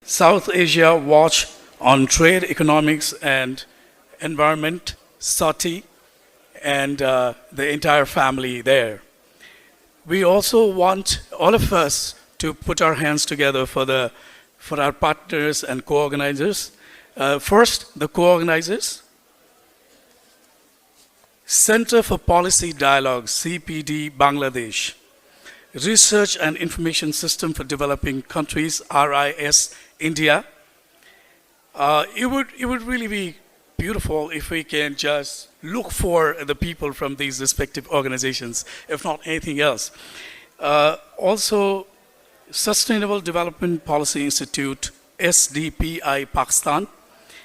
South Asia Watch on Trade, Economics, and Environment, SATI, and the entire family there. We also want all of us to put our hands together for our partners and co-organizers. First, the co-organizers. Center for Policy Dialogue, CPD, Bangladesh. Research and Information System for Developing Countries, RIS, India. It would really be beautiful if we can just look for the people from these respective organizations, if not anything else. Also, Sustainable Development Policy Institute, SDPI, Pakistan,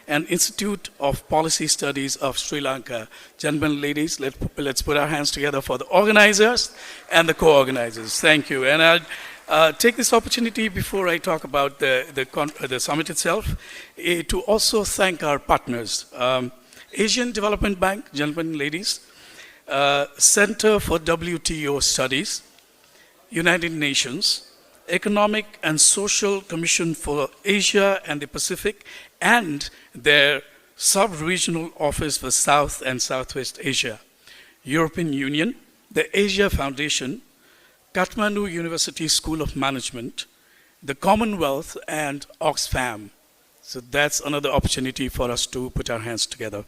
and Institute of Policy Studies of Sri Lanka. Gentlemen, ladies, let's put our hands together for the organizers and the co-organizers. Thank you. And I'll take this opportunity before I talk about the summit itself to also thank our partners. Asian Development Bank, gentlemen, ladies, Center for WTO Studies, United Nations, Economic and Social Commission for Asia and the Pacific, and their sub-regional office for South and Southwest Asia, European Union, the Asia Foundation, Kathmandu University School of Management, the Commonwealth, and Oxfam. So that's another opportunity for us to put our hands together.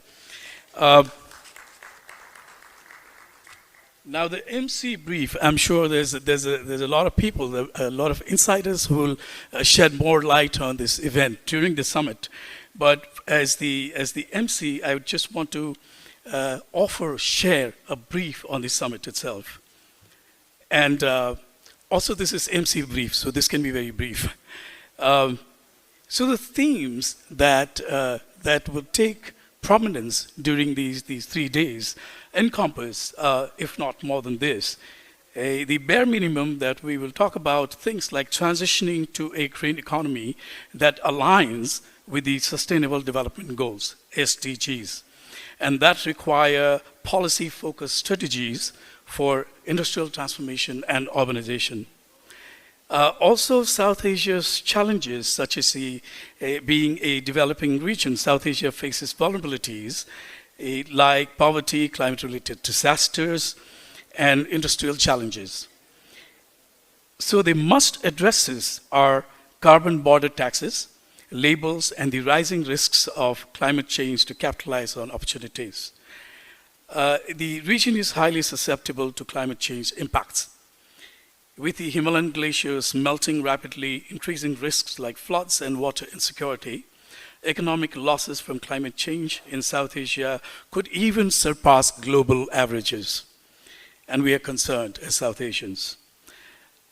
Now the MC brief, I'm sure there's a lot of people, a lot of insiders who will shed more light on this event during the summit. But as the MC, I just want to share a brief on the summit itself. And also this is MC brief, so this can be very brief. So the themes that will take prominence during these 3 days encompass, if not more than this, the bare minimum that we will talk about things like transitioning to a green economy that aligns with the Sustainable Development Goals, SDGs, and that require policy-focused strategies for industrial transformation and urbanization. Also, South Asia's challenges, such as being a developing region, South Asia faces vulnerabilities like poverty, climate-related disasters, and industrial challenges. So the must addresses are carbon border taxes, labels, and the rising risks of climate change to capitalize on opportunities. The region is highly susceptible to climate change impacts. With the Himalayan glaciers melting rapidly, increasing risks like floods and water insecurity, economic losses from climate change in South Asia could even surpass global averages. And we are concerned as South Asians.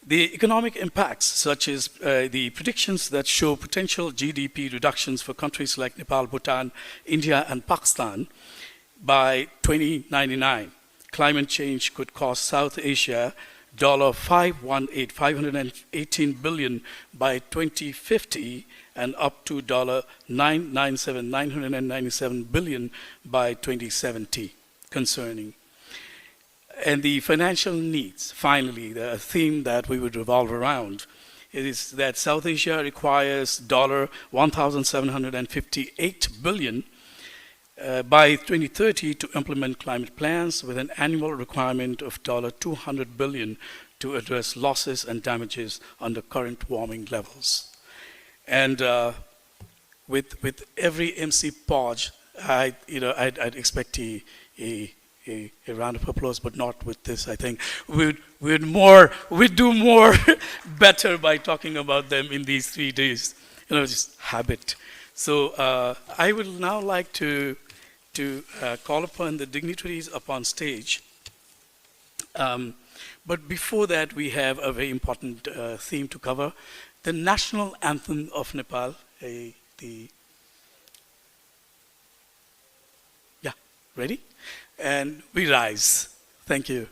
The economic impacts, such as the predictions that show potential GDP reductions for countries like Nepal, Bhutan, India, and Pakistan by 2099. Climate change could cost South Asia $518 billion by 2050 and up to $997 billion by 2070 concerning. And the financial needs, finally, the theme that we would revolve around, is that South Asia requires $1,758 billion by 2030 to implement climate plans with an annual requirement of $200 billion to address losses and damages under current warming levels. And with every MC pause, I'd expect a round of applause, but not with this. I think we'd do more better by talking about them in these 3 days. Just habit. So I would now like to call upon the dignitaries up on stage. But before that, we have a very important theme to cover: the national anthem of Nepal. Ready? And we rise. Thank you.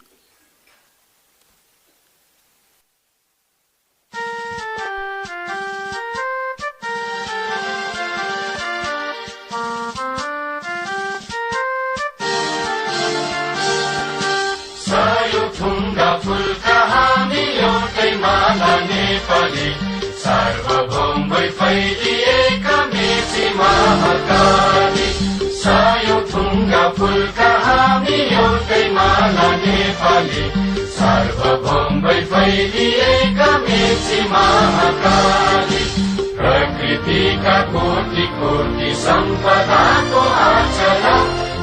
सार्वभौम फैलिएका मेची महाकाली सयौं थुङ्गा फुलका हामी एउटै माला नेपाली सार्वभौमै फैलिएका मेची महाकाली प्रकृतिका कोटि कोटि सम्पदाको आचरा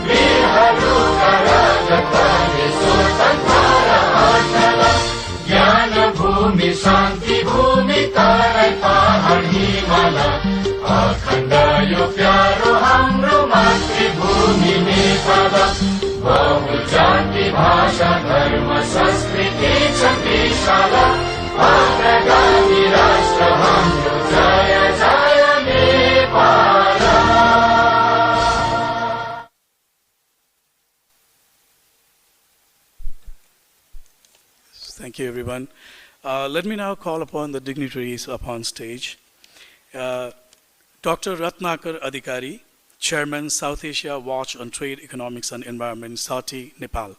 वीरहरूका राजत्वले स्वतन्त्र र अचल ज्ञान भूमि शान्ति भूमि तराई पहाड हिमाल अखण्ड यो प्यारो हाम्रो मातृभूमि नेपाल बहु जाति भाषा धर्म संस्कृति छ विशाल अग्रगामी राष्ट्र हाम्रो जय जय Nepal. Thank you, everyone. Let me now call upon the dignitaries upon stage. Dr. Ratnakar Adhikari, Chairman, South Asia Watch on Trade, Economics and Environment, SATI, Nepal.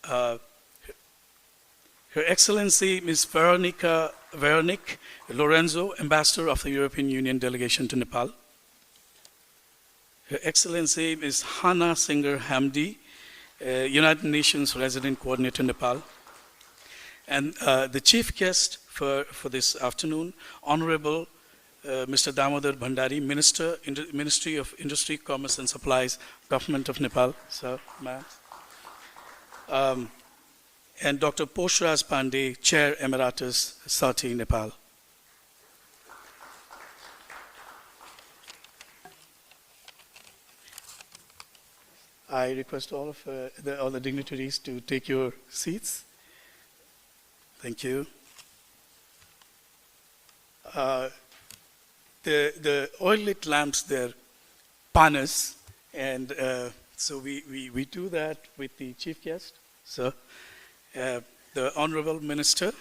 Her Excellency Ms. Veronique Lorenzo, Ambassador of the European Union Delegation to Nepal. Her Excellency Ms. Hana Singer Hamdi, United Nations Resident Coordinator, Nepal. And the chief guest for this afternoon, Honorable Mr. Damodar Bhandari, Ministry of Industry, Commerce and Supplies, Government of Nepal. Sir, ma'am. And Dr. Poshraj Pandey, Chair Emeritus, SATI, Nepal. I request all the dignitaries to take your seats. Thank you. The oil lit lamps, they're panas, and so we do that with the chief guest, sir. The Honorable Minister,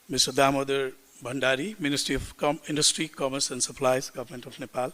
Mr. Damodar Bhandari, Ministry of Industry, Commerce and Supplies, Government of Nepal.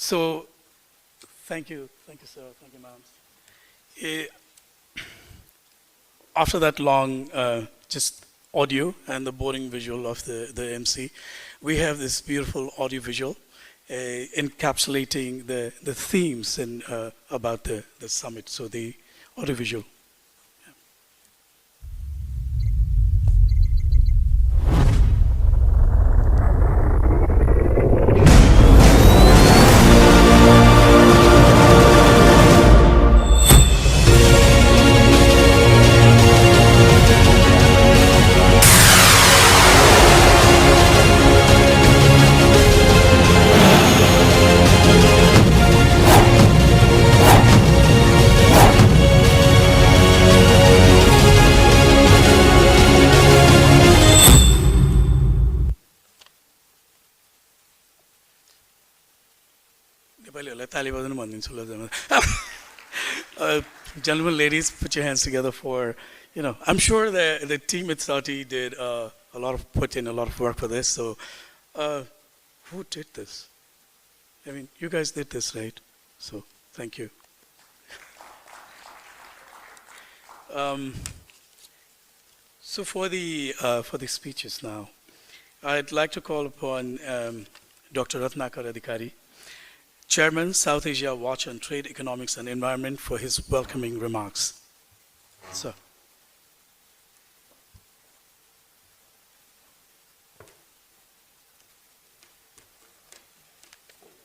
So, thank you, sir, thank you, ma'am. After that long just audio and the boring visual of the MC, we have this beautiful audio visual encapsulating the themes and about the summit. So the audio visual. Gentlemen, ladies, put your hands together for, I'm sure the team at SATI did put in a lot of work for this. So, who did this? I mean, you guys did this, right? So, thank you. So for the speeches now, I'd like to call upon Dr. Ratnakar Adhikari, Chairman, South Asia Watch on Trade, Economics and Environment, for his welcoming remarks. Sir.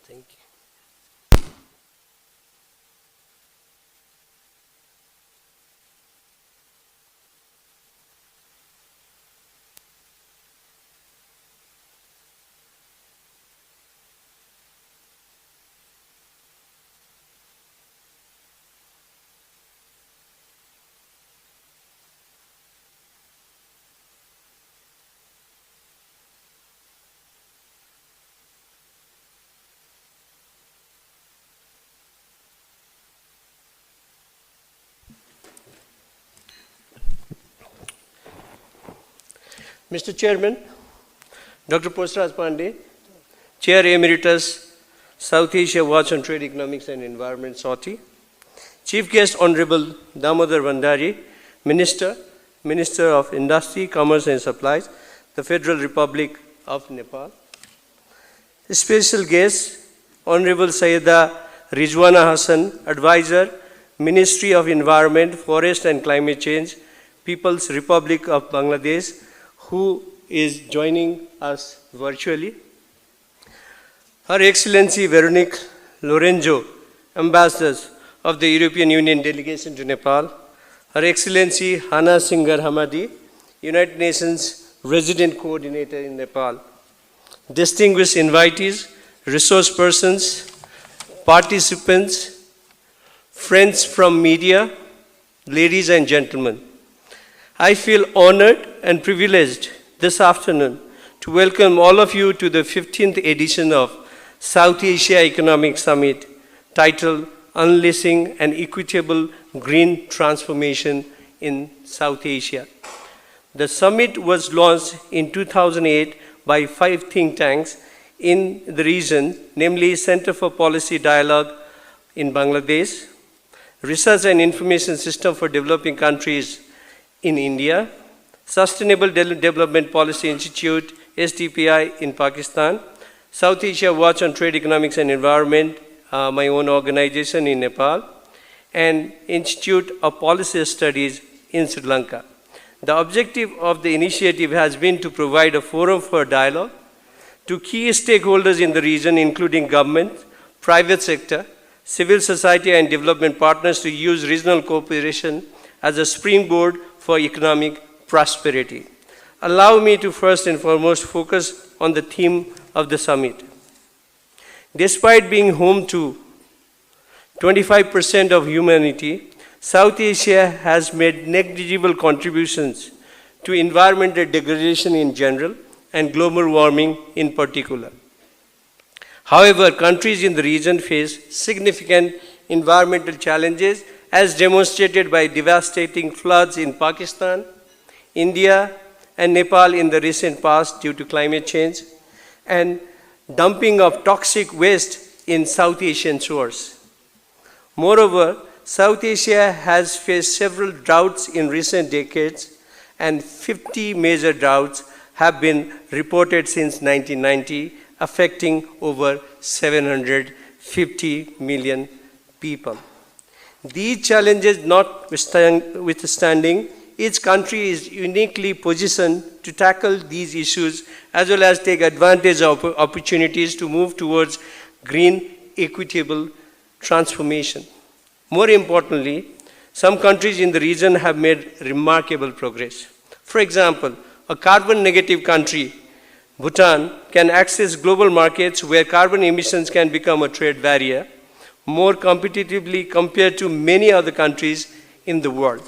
Thank you. Mr. Chairman, Dr. Posraj Pandey, Chair Emeritus, South Asia Watch on Trade, Economics and Environment, SAUTI, Chief Guest Honorable Damodar Bhandari, Minister of Industry, Commerce and Supplies, the Federal Republic of Nepal. Special guest, Honorable Sayyida Rizwana Hassan, Advisor, Ministry of Environment, Forest and Climate Change, People's Republic of Bangladesh, who is joining us virtually. Her Excellency Veronique Lorenzo, Ambassadors of the European Union Delegation to Nepal. Her Excellency Hana Singhar Hamadi, United Nations Resident Coordinator in Nepal. Distinguished invitees, resource persons, participants, friends from media, ladies and gentlemen. I feel honored and privileged this afternoon to welcome all of you to the 15th edition of South Asia Economic Summit titled Unleashing an Equitable Green Transformation in South Asia. The summit was launched in 2008 by 5 think tanks in the region, namely Center for Policy Dialogue in Bangladesh, Research and Information System for Developing Countries in India, Sustainable Development Policy Institute, SDPI in Pakistan, South Asia Watch on Trade, Economics and Environment, my own organization in Nepal, and Institute of Policy Studies in Sri Lanka. The objective of the initiative has been to provide a forum for dialogue to key stakeholders in the region, including government, private sector, civil society and development partners, to use regional cooperation as a springboard for economic prosperity. Allow me to first and foremost focus on the theme of the summit. Despite being home to 25% of humanity, South Asia has made negligible contributions to environmental degradation in general and global warming in particular. However, countries in the region face significant environmental challenges as demonstrated by devastating floods in Pakistan, India, and Nepal in the recent past due to climate change, and dumping of toxic waste in South Asian shores. Moreover, South Asia has faced several droughts in recent decades, and 50 major droughts have been reported since 1990, affecting over 750 million people. These challenges notwithstanding, each country is uniquely positioned to tackle these issues as well as take advantage of opportunities to move towards green, equitable transformation. More importantly, some countries in the region have made remarkable progress. For example, a carbon-negative country, Bhutan, can access global markets where carbon emissions can become a trade barrier more competitively compared to many other countries in the world.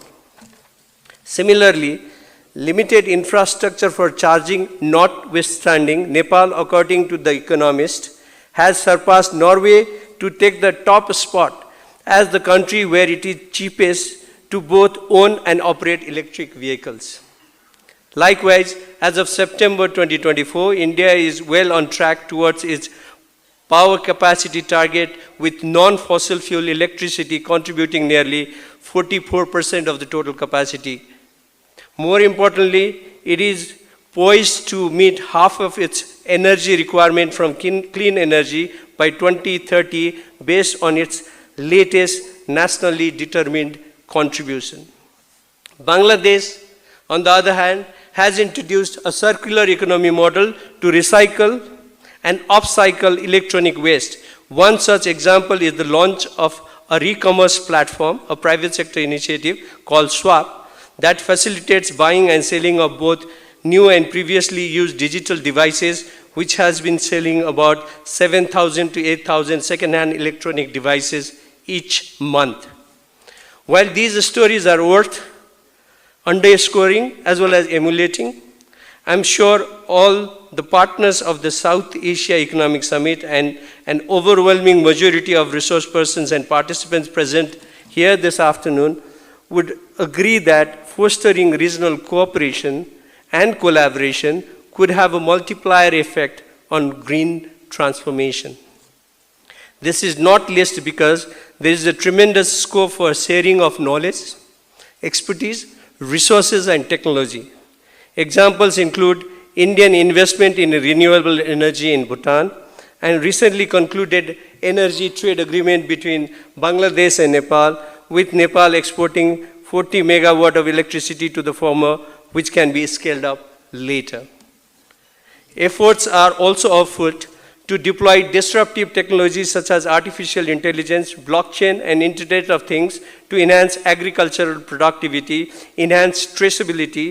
Similarly, limited infrastructure for charging notwithstanding, Nepal, according to The Economist, has surpassed Norway to take the top spot as the country where it is cheapest to both own and operate electric vehicles. Likewise, as of September 2024, India is well on track towards its power capacity target, with non-fossil fuel electricity contributing nearly 44% of the total capacity. More importantly, it is poised to meet half of its energy requirement from clean energy by 2030 based on its latest nationally determined contribution. Bangladesh, on the other hand, has introduced a circular economy model to recycle and upcycle electronic waste. One such example is the launch of a e-commerce platform, a private sector initiative called Swap, that facilitates buying and selling of both new and previously used digital devices, which has been selling about 7,000 to 8,000 second-hand electronic devices each month. While these stories are worth underscoring as well as emulating, I'm sure all the partners of the South Asia Economic Summit and an overwhelming majority of resource persons and participants present here this afternoon would agree that fostering regional cooperation and collaboration could have a multiplier effect on green transformation. This is not least because there is a tremendous scope for sharing of knowledge, expertise, resources, and technology. Examples include Indian investment in renewable energy in Bhutan, and recently concluded energy trade agreement between Bangladesh and Nepal, with Nepal exporting 40 megawatt of electricity to the former, which can be scaled up later. Efforts are also afoot to deploy disruptive technologies such as artificial intelligence, blockchain, and Internet of Things to enhance agricultural productivity, enhance traceability,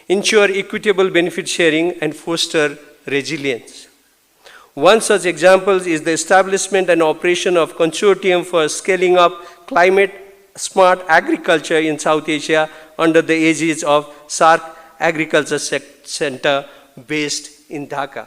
ensure equitable benefit sharing, and foster resilience. One such example is the establishment and operation of consortium for scaling up climate-smart agriculture in South Asia under the aegis of SAARC Agriculture Center based in Dhaka.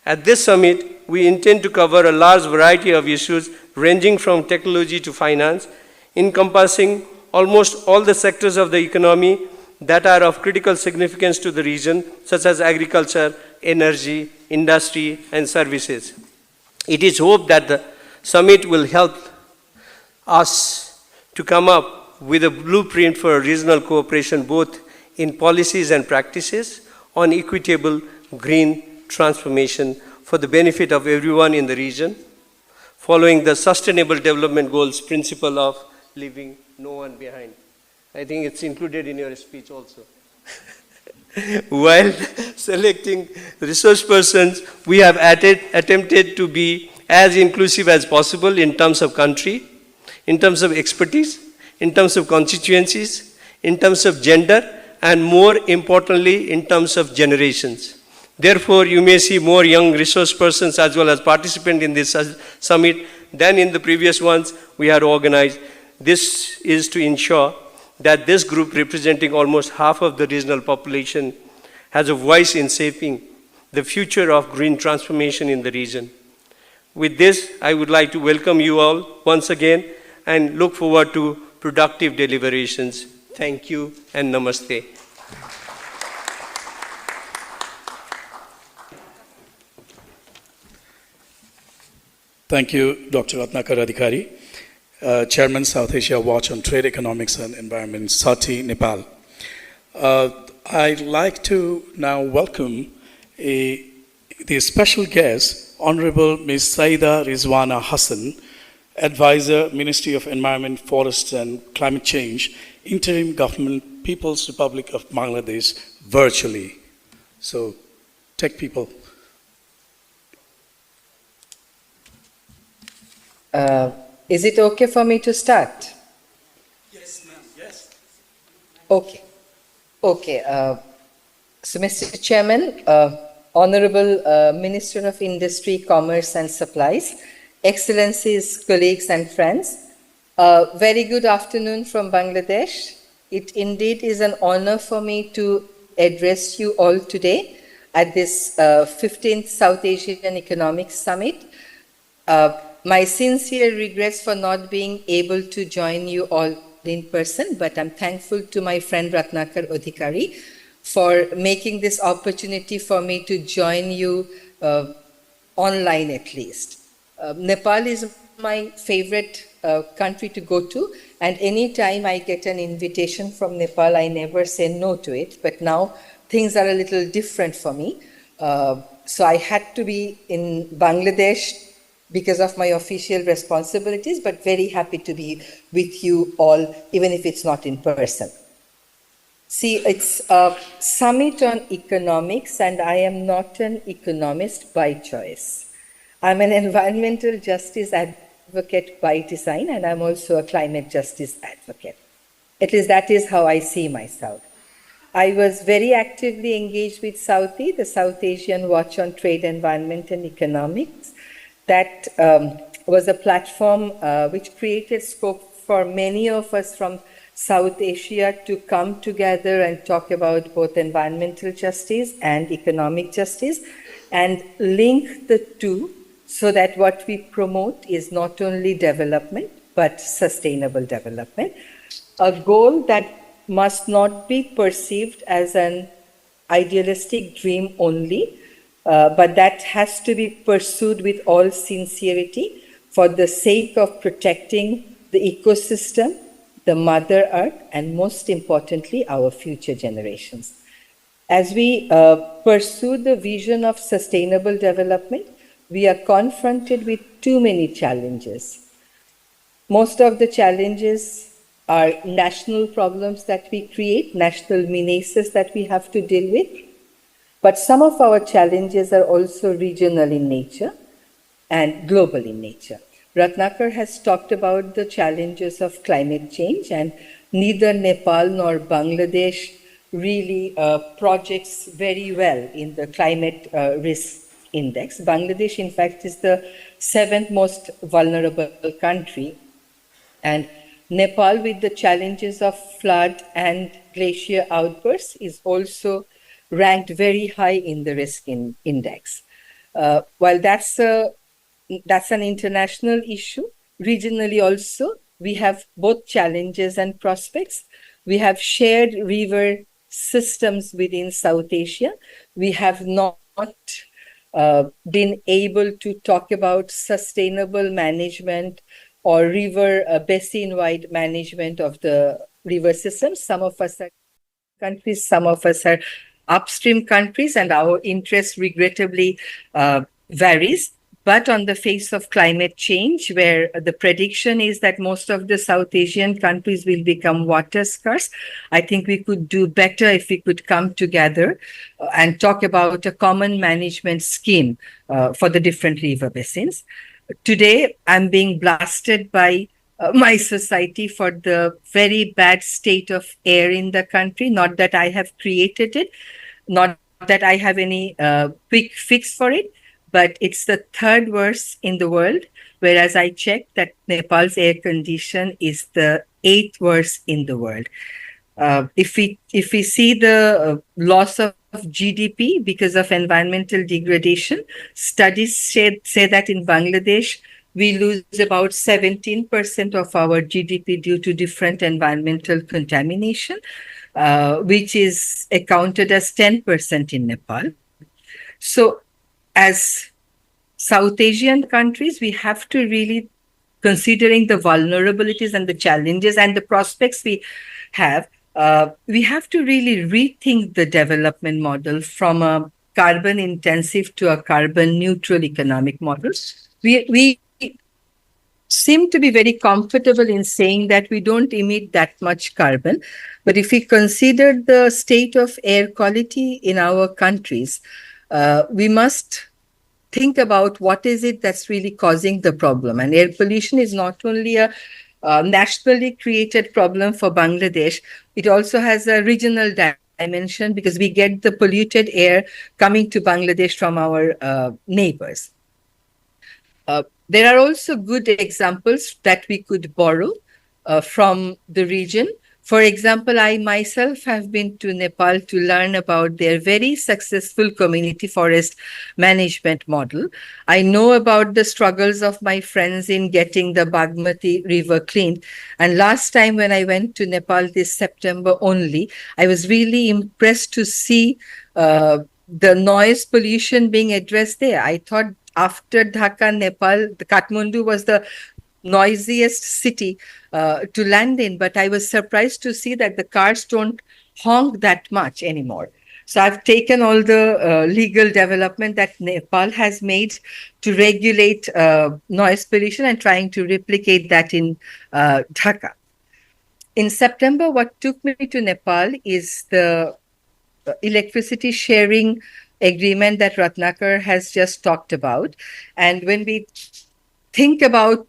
At this summit, we intend to cover a large variety of issues ranging from technology to finance, encompassing almost all the sectors of the economy that are of critical significance to the region, such as agriculture, energy, industry, and services. It is hoped that the summit will help us to come up with a blueprint for regional cooperation both in policies and practices on equitable green transformation for the benefit of everyone in the region, following the Sustainable Development Goals principle of leaving no one behind. I think it's included in your speech also. While selecting resource persons, we have attempted to be as inclusive as possible in terms of country, in terms of expertise, in terms of constituencies, in terms of gender, and more importantly, in terms of generations. Therefore, you may see more young resource persons as well as participants in this summit than in the previous ones we had organized. This is to ensure that this group, representing almost half of the regional population, has a voice in shaping the future of green transformation in the region. With this, I would like to welcome you all once again and look forward to productive deliberations. Thank you and namaste. Thank you, Dr. Ratnakar Adhikari, Chairman, South Asia Watch on Trade, Economics and Environment, SATI, Nepal. I'd like to now welcome the special guest, Honorable Ms. Saida Rizwana Hassan, Advisor, Ministry of Environment, Forests and Climate Change, Interim Government, People's Republic of Bangladesh, virtually. So, tech people. Is it okay for me to start? Yes, ma'am. Yes. Okay. Okay. So, Mr. Chairman, Honorable Minister of Industry, Commerce and Supplies, Excellencies, colleagues and friends, very good afternoon from Bangladesh. It indeed is an honor for me to address you all today at this 15th South Asian Economic Summit. My sincere regrets for not being able to join you all in person, but I'm thankful to my friend Ratnakar Adhikari for making this opportunity for me to join you online at least. Nepal is my favorite country to go to, and anytime I get an invitation from Nepal, I never say no to it, but now things are a little different for me. So I had to be in Bangladesh because of my official responsibilities, but very happy to be with you all, even if it's not in person. See, it's a summit on economics, and I am not an economist by choice. I'm an environmental justice advocate by design, and I'm also a climate justice advocate. At least that is how I see myself. I was very actively engaged with SAUTI, the South Asian Watch on Trade, Environment and Economics. That was a platform which created scope for many of us from South Asia to come together and talk about both environmental justice and economic justice and link the two so that what we promote is not only development but sustainable development. A goal that must not be perceived as an idealistic dream only, but that has to be pursued with all sincerity for the sake of protecting the ecosystem, the Mother Earth, and most importantly, our future generations. As we pursue the vision of sustainable development, we are confronted with too many challenges. Most of the challenges are national problems that we create, national menaces that we have to deal with. But some of our challenges are also regional in nature and global in nature. Ratnakar has talked about the challenges of climate change, and neither Nepal nor Bangladesh really projects very well in the climate risk index. Bangladesh, in fact, is the 7th most vulnerable country, and Nepal, with the challenges of flood and glacier outbursts, is also ranked very high in the risk index. While that's an international issue, regionally also, we have both challenges and prospects. We have shared river systems within South Asia. We have not been able to talk about sustainable management or river basin-wide management of the river systems. Some of us are countries, some of us are upstream countries, and our interest regrettably varies. But on the face of climate change, where the prediction is that most of the South Asian countries will become water scarce, I think we could do better if we could come together and talk about a common management scheme for the different river basins. Today, I'm being blasted by my society for the very bad state of air in the country. Not that I have created it, not that I have any quick fix for it, but it's the 3rd worst in the world, whereas I checked that Nepal's air condition is the 8th worst in the world. If we see the loss of GDP because of environmental degradation, studies say that in Bangladesh, we lose about 17% of our GDP due to different environmental contamination, which is accounted as 10% in Nepal. So as South Asian countries, we have to really, considering the vulnerabilities and the challenges and the prospects we have to really rethink the development model from a carbon intensive to a carbon neutral economic model. We seem to be very comfortable in saying that we don't emit that much carbon. But if we consider the state of air quality in our countries, we must think about what is it that's really causing the problem. And air pollution is not only a nationally created problem for Bangladesh, it also has a regional dimension because we get the polluted air coming to Bangladesh from our neighbors. There are also good examples that we could borrow from the region. For example, I myself have been to Nepal to learn about their very successful community forest management model. I know about the struggles of my friends in getting the Bagmati River cleaned. And last time when I went to Nepal this September only, I was really impressed to see the noise pollution being addressed there. I thought after Dhaka, Nepal, the Kathmandu was the noisiest city to land in, but I was surprised to see that the cars don't honk that much anymore. So I've taken all the legal development that Nepal has made to regulate noise pollution and trying to replicate that in Dhaka. In September, what took me to Nepal is the electricity sharing agreement that Ratnakar has just talked about. And when we think about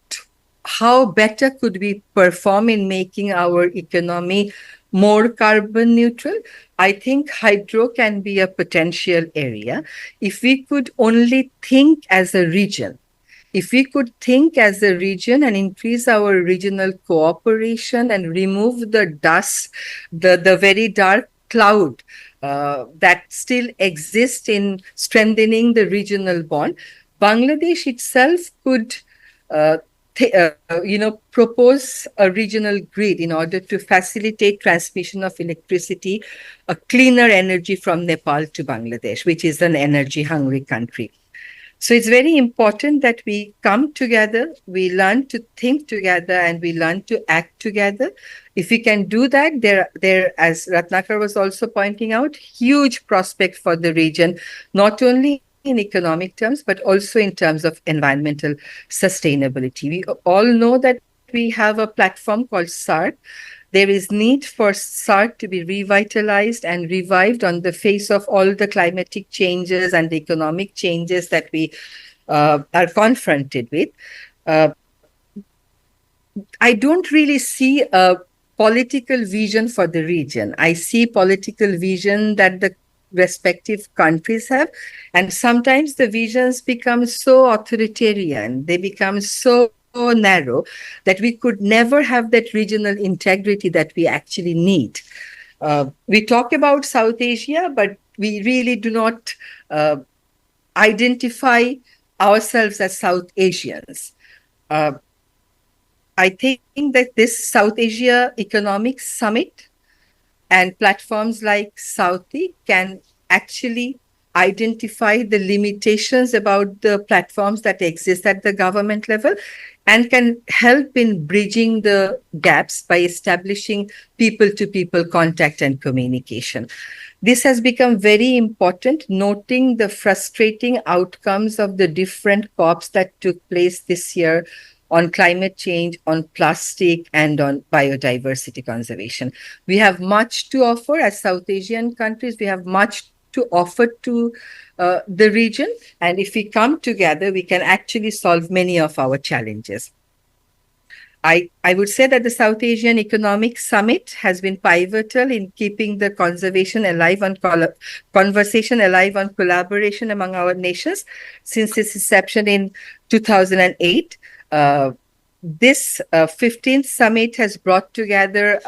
how better could we perform in making our economy more carbon neutral, I think hydro can be a potential area. If we could only think as a region, if we could think as a region and increase our regional cooperation and remove the dust, the very dark cloud that still exists in strengthening the regional bond, Bangladesh itself could propose a regional grid in order to facilitate transmission of electricity, a cleaner energy from Nepal to Bangladesh, which is an energy-hungry country. So it's very important that we come together, we learn to think together, and we learn to act together. If we can do that, there, as Ratnakar was also pointing out, huge prospect for the region, not only in economic terms, but also in terms of environmental sustainability. We all know that we have a platform called SARC. There is need for SARC to be revitalized and revived on the face of all the climatic changes and the economic changes that we are confronted with. I don't really see a political vision for the region. I see political vision that the respective countries have, and sometimes the visions become so authoritarian, they become so narrow that we could never have that regional integrity that we actually need. We talk about South Asia, but we really do not identify ourselves as South Asians. I think that this South Asia Economic Summit and platforms like Southie can actually identify the limitations about the platforms that exist at the government level and can help in bridging the gaps by establishing people-to-people contact and communication. This has become very important, noting the frustrating outcomes of the different COPs that took place this year on climate change, on plastic, and on biodiversity conservation. We have much to offer as South Asian countries. We have much to offer to the region. And if we come together, we can actually solve many of our challenges. I would say that the South Asian Economic Summit has been pivotal in keeping the conversation alive on collaboration among our nations since its inception in 2008. This 15th summit has brought together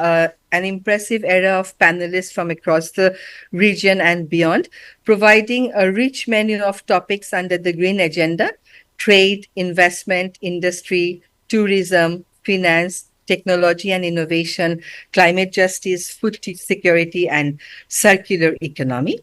an impressive era of panelists from across the region and beyond, providing a rich menu of topics under the Green Agenda: trade, investment, industry, tourism, finance, technology and innovation, climate justice, food security, and circular economy.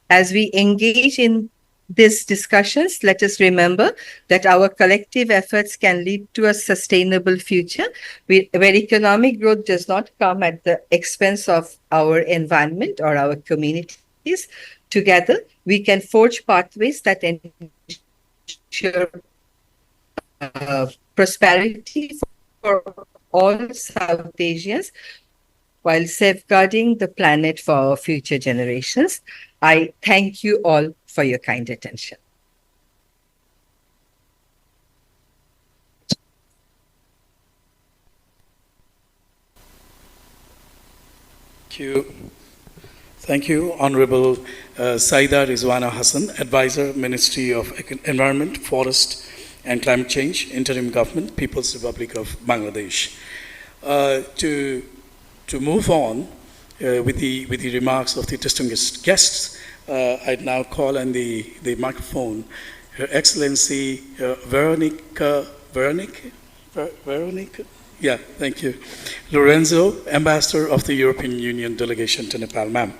As we engage in these discussions, let us remember that our collective efforts can lead to a sustainable future where economic growth does not come at the expense of our environment or our communities. Together, we can forge pathways that ensure prosperity for all South Asians while safeguarding the planet for our future generations. I thank you all for your kind attention. Thank you, Honorable Saida Rizwana Hassan, Advisor, Ministry of Environment, Forest and Climate Change, Interim Government, People's Republic of Bangladesh. To move on with the remarks of the distinguished guests, I'd now call on the microphone Her Excellency Veronica? Yeah, thank you. Lorenzo, Ambassador of the European Union Delegation to Nepal. Ma'am.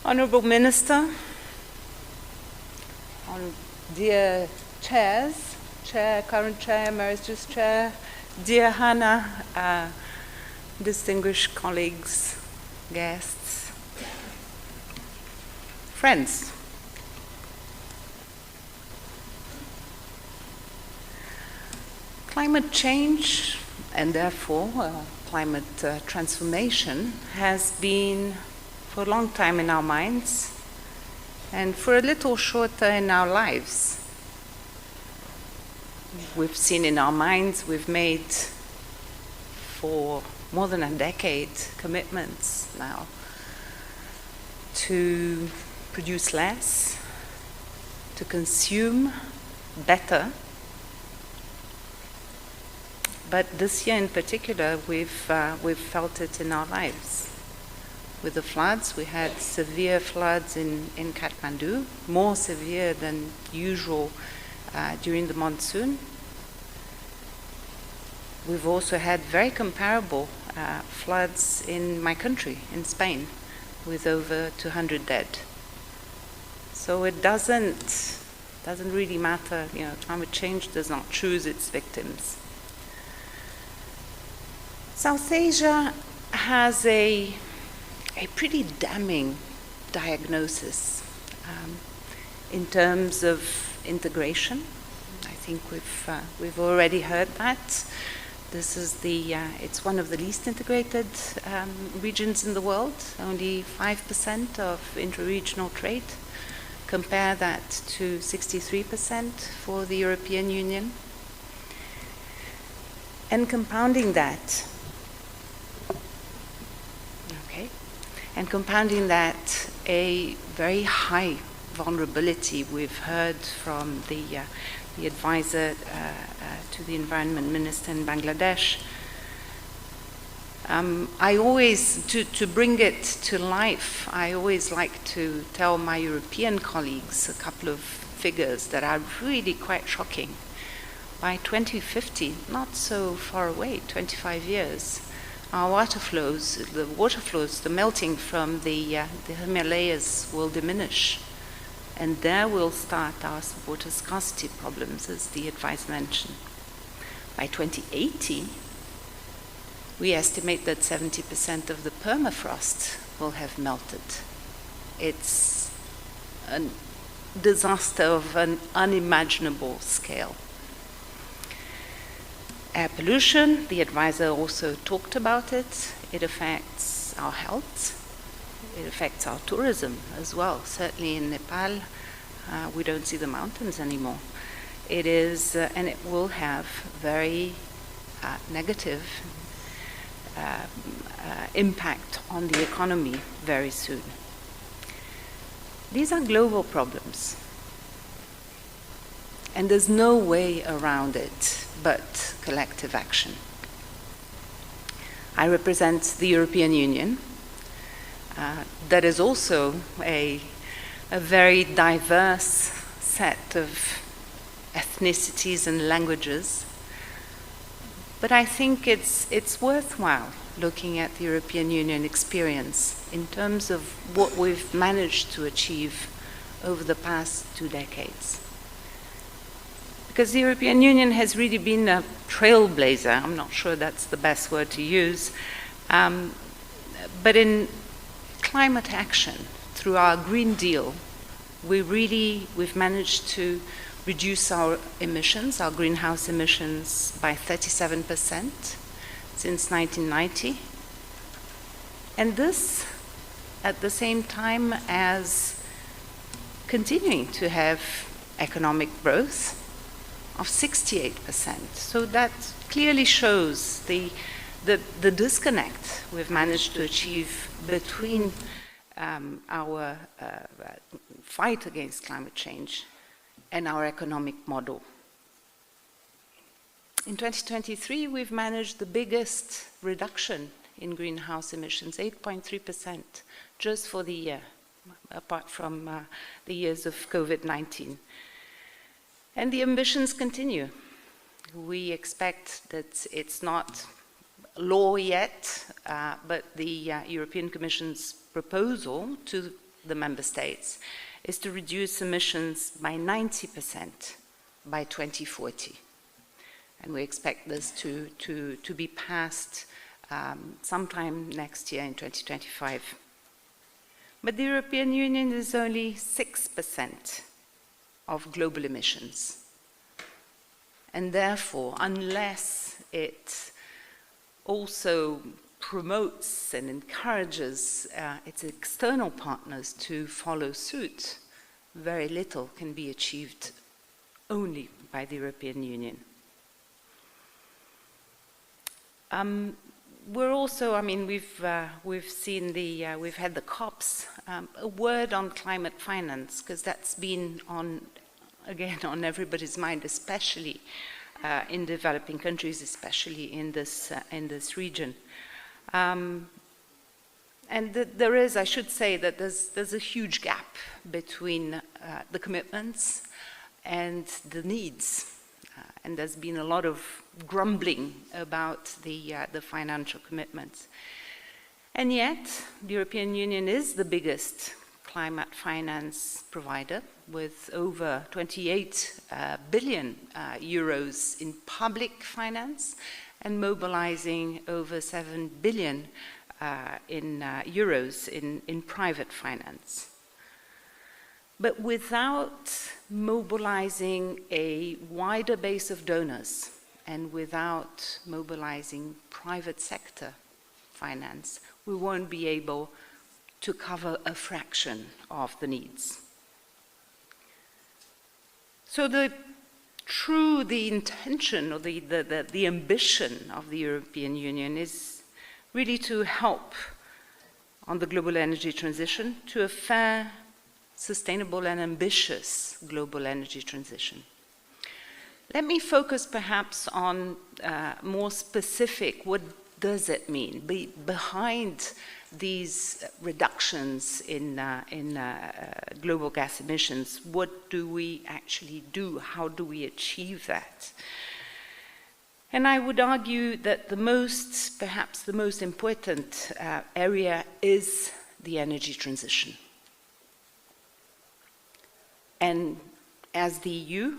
Honorable Minister, dear chairs, current chair, emeritus chair, dear Hannah, distinguished colleagues, guests, friends. Climate change and therefore climate transformation has been for a long time in our minds and for a little shorter in our lives. We've seen in our minds, we've made for more than a decade commitments now to produce less, to consume better. But this year in particular, we've felt it in our lives. with the floods. We had severe floods in Kathmandu, more severe than usual during the monsoon. We've also had very comparable floods in my country, in Spain, with over 200 dead. So it doesn't really matter, climate change does not choose its victims. South Asia has a pretty damning diagnosis in terms of integration. I think we've already heard that. This is it's one of the least integrated regions in the world, only 5% of intra-regional trade. Compare that to 63% for the European Union. And compounding that, a very high vulnerability. We've heard from the advisor to the Environment Minister in Bangladesh. I always, to bring it to life, I always like to tell my European colleagues a couple of figures that are really quite shocking. By 2050, not so far away, 25 years, our water flows, the melting from the Himalayas will diminish. And there will start our water scarcity problems, as the advice mentioned. By 2080, we estimate that 70% of the permafrost will have melted. It's a disaster of an unimaginable scale. Air pollution, the advisor also talked about it. It affects our health. It affects our tourism as well. Certainly in Nepal, we don't see the mountains anymore. It is, and it will have very negative impact on the economy very soon. These are global problems. And there's no way around it but collective action. I represent the European Union. That is also a very diverse set of ethnicities and languages. But I think it's worthwhile looking at the European Union experience in terms of what we've managed to achieve over the past 2 decades. Because the European Union has really been a trailblazer. I'm not sure that's the best word to use. But in climate action, through our Green Deal, we've managed to reduce our emissions, our greenhouse emissions, by 37% since 1990. And this, at the same time as continuing to have economic growth of 68%. So that clearly shows the disconnect we've managed to achieve between our fight against climate change and our economic model. In 2023, we've managed the biggest reduction in greenhouse emissions, 8.3%, just for the year, apart from the years of COVID-19. And the ambitions continue. We expect that it's not law yet, but the European Commission's proposal to the member states is to reduce emissions by 90% by 2040. And we expect this to be passed sometime next year in 2025. But the European Union is only 6% of global emissions. And therefore, unless it also promotes and encourages its external partners to follow suit, very little can be achieved only by the European Union. We're also, we've seen we've had the COPs. A word on climate finance, because that's been on everybody's mind, especially in developing countries, especially in this region. And there is, I should say, that there's a huge gap between the commitments and the needs. And there's been a lot of grumbling about the financial commitments. And yet, the European Union is the biggest climate finance provider, with over 28 billion euros in public finance and mobilizing over 7 billion euros in private finance. But without mobilizing a wider base of donors and without mobilizing private sector finance, we won't be able to cover a fraction of the needs. So the intention or the ambition of the European Union is really to help on the global energy transition to a fair, sustainable and ambitious global energy transition. Let me focus perhaps on more specific, what does it mean? Behind these reductions in global gas emissions, what do we actually do? How do we achieve that? And I would argue that perhaps the most important area is the energy transition. And as the EU,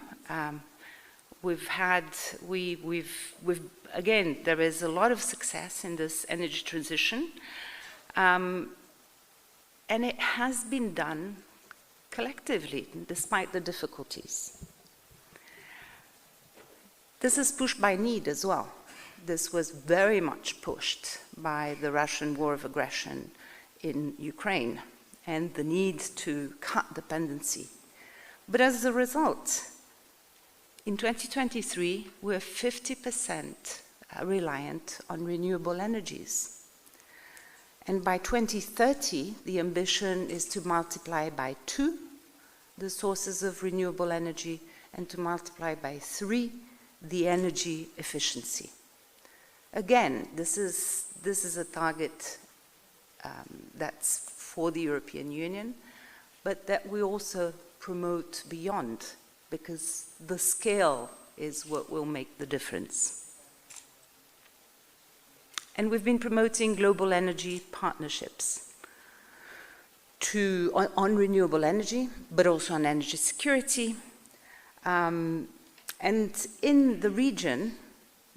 again, there is a lot of success in this energy transition, and it has been done collectively, despite the difficulties. This is pushed by need as well. This was very much pushed by the Russian war of aggression in Ukraine and the need to cut dependency. But as a result, in 2023, we're 50% reliant on renewable energies. And by 2030, the ambition is to multiply by 2 the sources of renewable energy and to multiply by 3 the energy efficiency. Again, this is a target that's for the European Union, but that we also promote beyond, because the scale is what will make the difference. And we've been promoting global energy partnerships on renewable energy, but also on energy security. And in the region,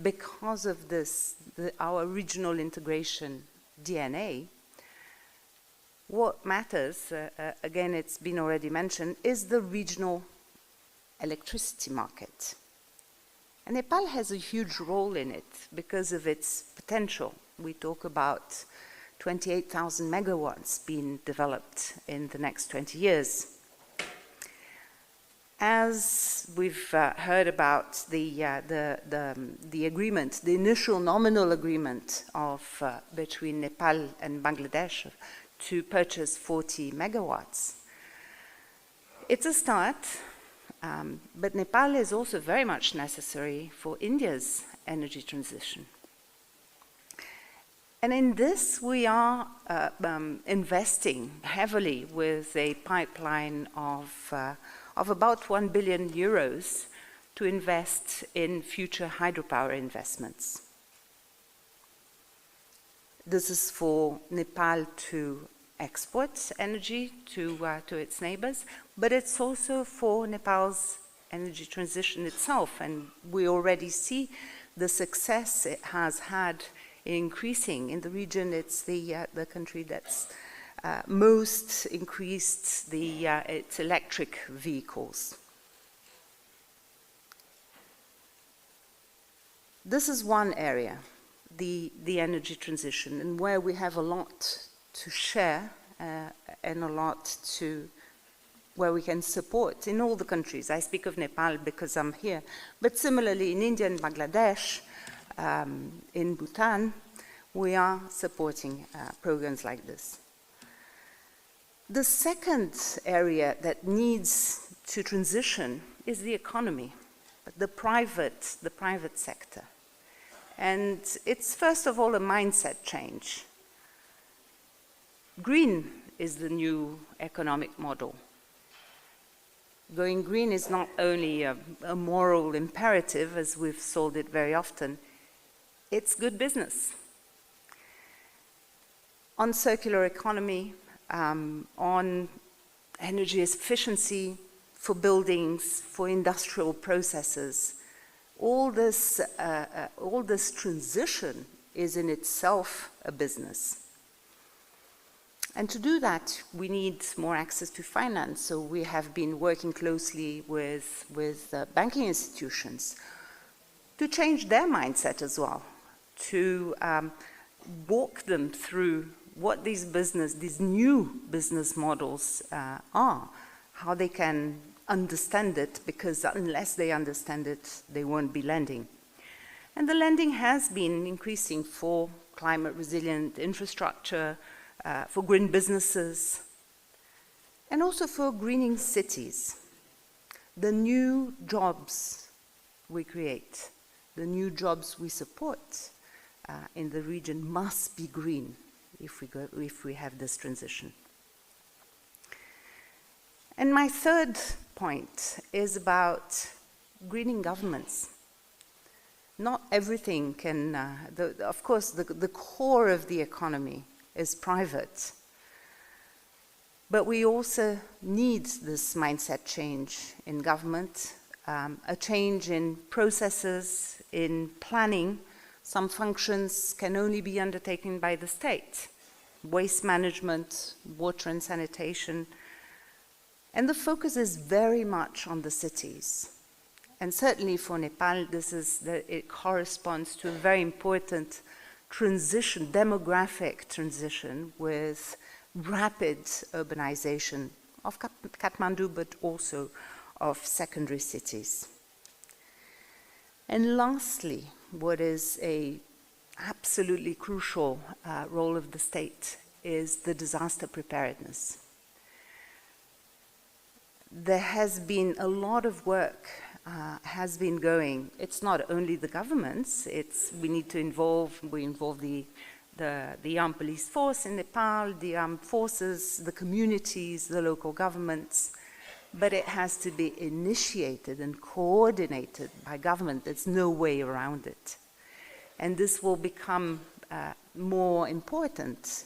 because of this, our regional integration DNA, what matters, again, it's been already mentioned, is the regional electricity market. And Nepal has a huge role in it because of its potential. We talk about 28,000 megawatts being developed in the next 20 years. As we've heard about the agreement, the initial nominal agreement between Nepal and Bangladesh to purchase 40 megawatts, it's a start. But Nepal is also very much necessary for India's energy transition. And in this, we are investing heavily with a pipeline of about 1 billion euros to invest in future hydropower investments. This is for Nepal to export energy to its neighbors, but it's also for Nepal's energy transition itself, and we already see the success it has had in increasing. In the region, it's the country that's most increased its electric vehicles. This is one area, the energy transition, and where we have a lot to share and a lot where we can support in all the countries. I speak of Nepal because I'm here, but similarly in India and Bangladesh, in Bhutan, we are supporting programs like this. The second area that needs to transition is the economy, the private sector. And it's first of all a mindset change. Green is the new economic model. Going green is not only a moral imperative, as we've sold it very often, it's good business. On circular economy, on energy efficiency for buildings, for industrial processes, all this transition is in itself a business. And to do that, we need more access to finance. So we have been working closely with banking institutions to change their mindset as well, to walk them through what these new business models are, how they can understand it, because unless they understand it, they won't be lending. And the lending has been increasing for climate resilient infrastructure, for green businesses, and also for greening cities. The new jobs we create, the new jobs we support in the region must be green if we have this transition. And my third point is about greening governments. Not everything can, of course, the core of the economy is private. But we also need this mindset change in government, a change in processes, in planning. Some functions can only be undertaken by the state. Waste management, water and sanitation. And the focus is very much on the cities. And certainly for Nepal, it corresponds to a very important transition, demographic transition, with rapid urbanization of Kathmandu, but also of secondary cities. And lastly, what is a absolutely crucial role of the state is the disaster preparedness. There has been a lot of work has been going. It's not only the governments, we need to involve the armed police force in Nepal, the armed forces, the communities, the local governments, but it has to be initiated and coordinated by government. There's no way around it. And this will become more important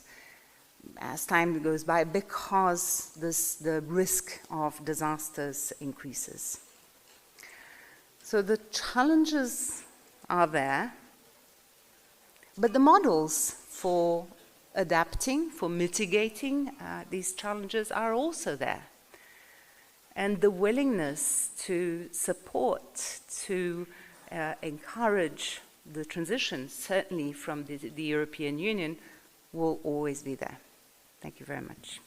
as time goes by, because the risk of disasters increases. So the challenges are there, but the models for adapting, for mitigating these challenges are also there. And the willingness to support, to encourage the transition, certainly from the European Union, will always be there. Thank you very much.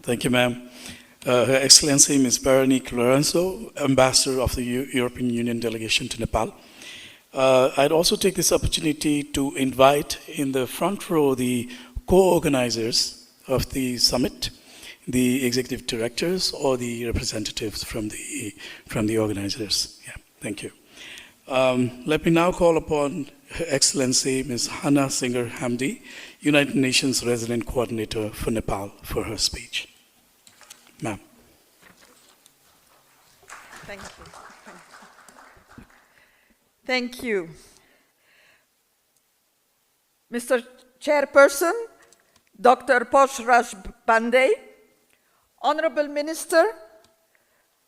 Thank you, ma'am. Her Excellency, Ms. Veronique Lorenzo, Ambassador of the European Union Delegation to Nepal. I'd also take this opportunity to invite in the front row the co-organizers of the summit, the executive directors or the representatives from the organizers. Yeah, thank you. Let me now call upon Her Excellency Ms. Hannah Singer Hamdi, United Nations Resident Coordinator for Nepal, for her speech. Ma'am. Thank you. Thank you. Mr. Chairperson, Dr. Poshraj Pandey, Honorable Minister,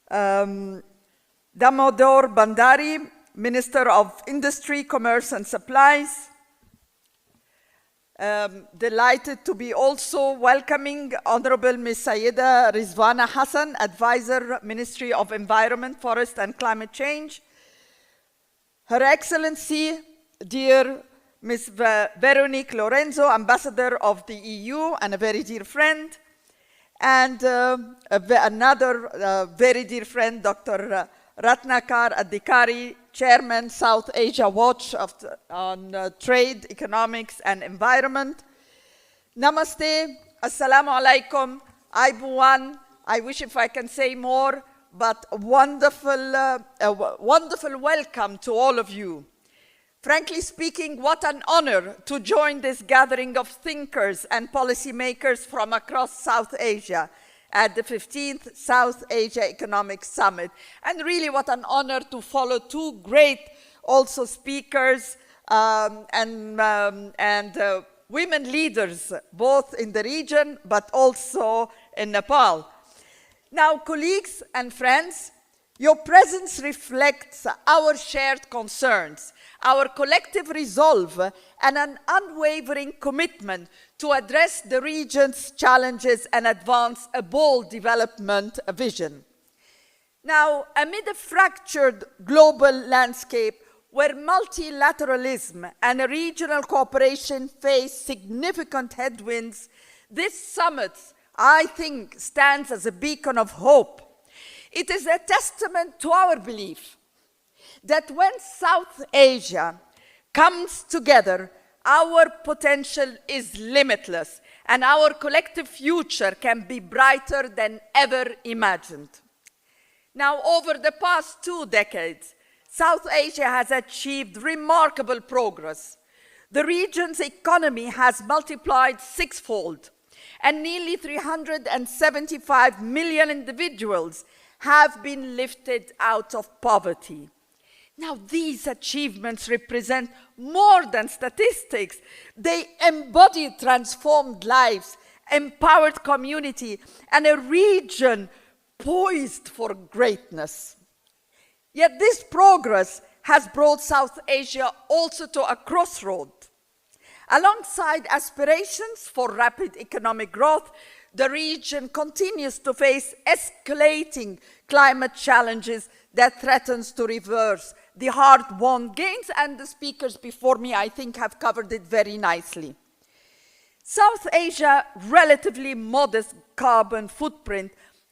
Damodar Bandari, Minister of Industry, Commerce and Supplies. Delighted to be also welcoming Honorable Ms. Sayeda Rizwana Hassan, Advisor, Ministry of Environment, Forest and Climate Change. Her Excellency, dear Ms. Veronique Lorenzo, Ambassador of the EU and a very dear friend, and another very dear friend, Dr. Ratnakar Adhikari, Chairman, South Asia Watch on Trade, Economics and Environment. Namaste, Assalamu alaikum, Aibuan, I wish if I can say more, but a wonderful welcome to all of you. Frankly speaking, what an honor to join this gathering of thinkers and policymakers from across South Asia at the 15th South Asia Economic Summit. And really what an honor to follow two great also speakers and women leaders, both in the region, but also in Nepal. Now, colleagues and friends, your presence reflects our shared concerns, our collective resolve, and an unwavering commitment to address the region's challenges and advance a bold development vision. Now, amid a fractured global landscape where multilateralism and regional cooperation face significant headwinds, this summit, I think, stands as a beacon of hope. It is a testament to our belief that when South Asia comes together, our potential is limitless and our collective future can be brighter than ever imagined. Now, over the past 2 decades, South Asia has achieved remarkable progress. The region's economy has multiplied 6-fold, and nearly 375 million individuals have been lifted out of poverty. Now, these achievements represent more than statistics. They embody transformed lives, empowered community, and a region poised for greatness. Yet this progress has brought South Asia also to a crossroad. Alongside aspirations for rapid economic growth, the region continues to face escalating climate challenges that threatens to reverse the hard-won gains, and the speakers before me, I think, have covered it very nicely. South Asia's relatively modest carbon footprint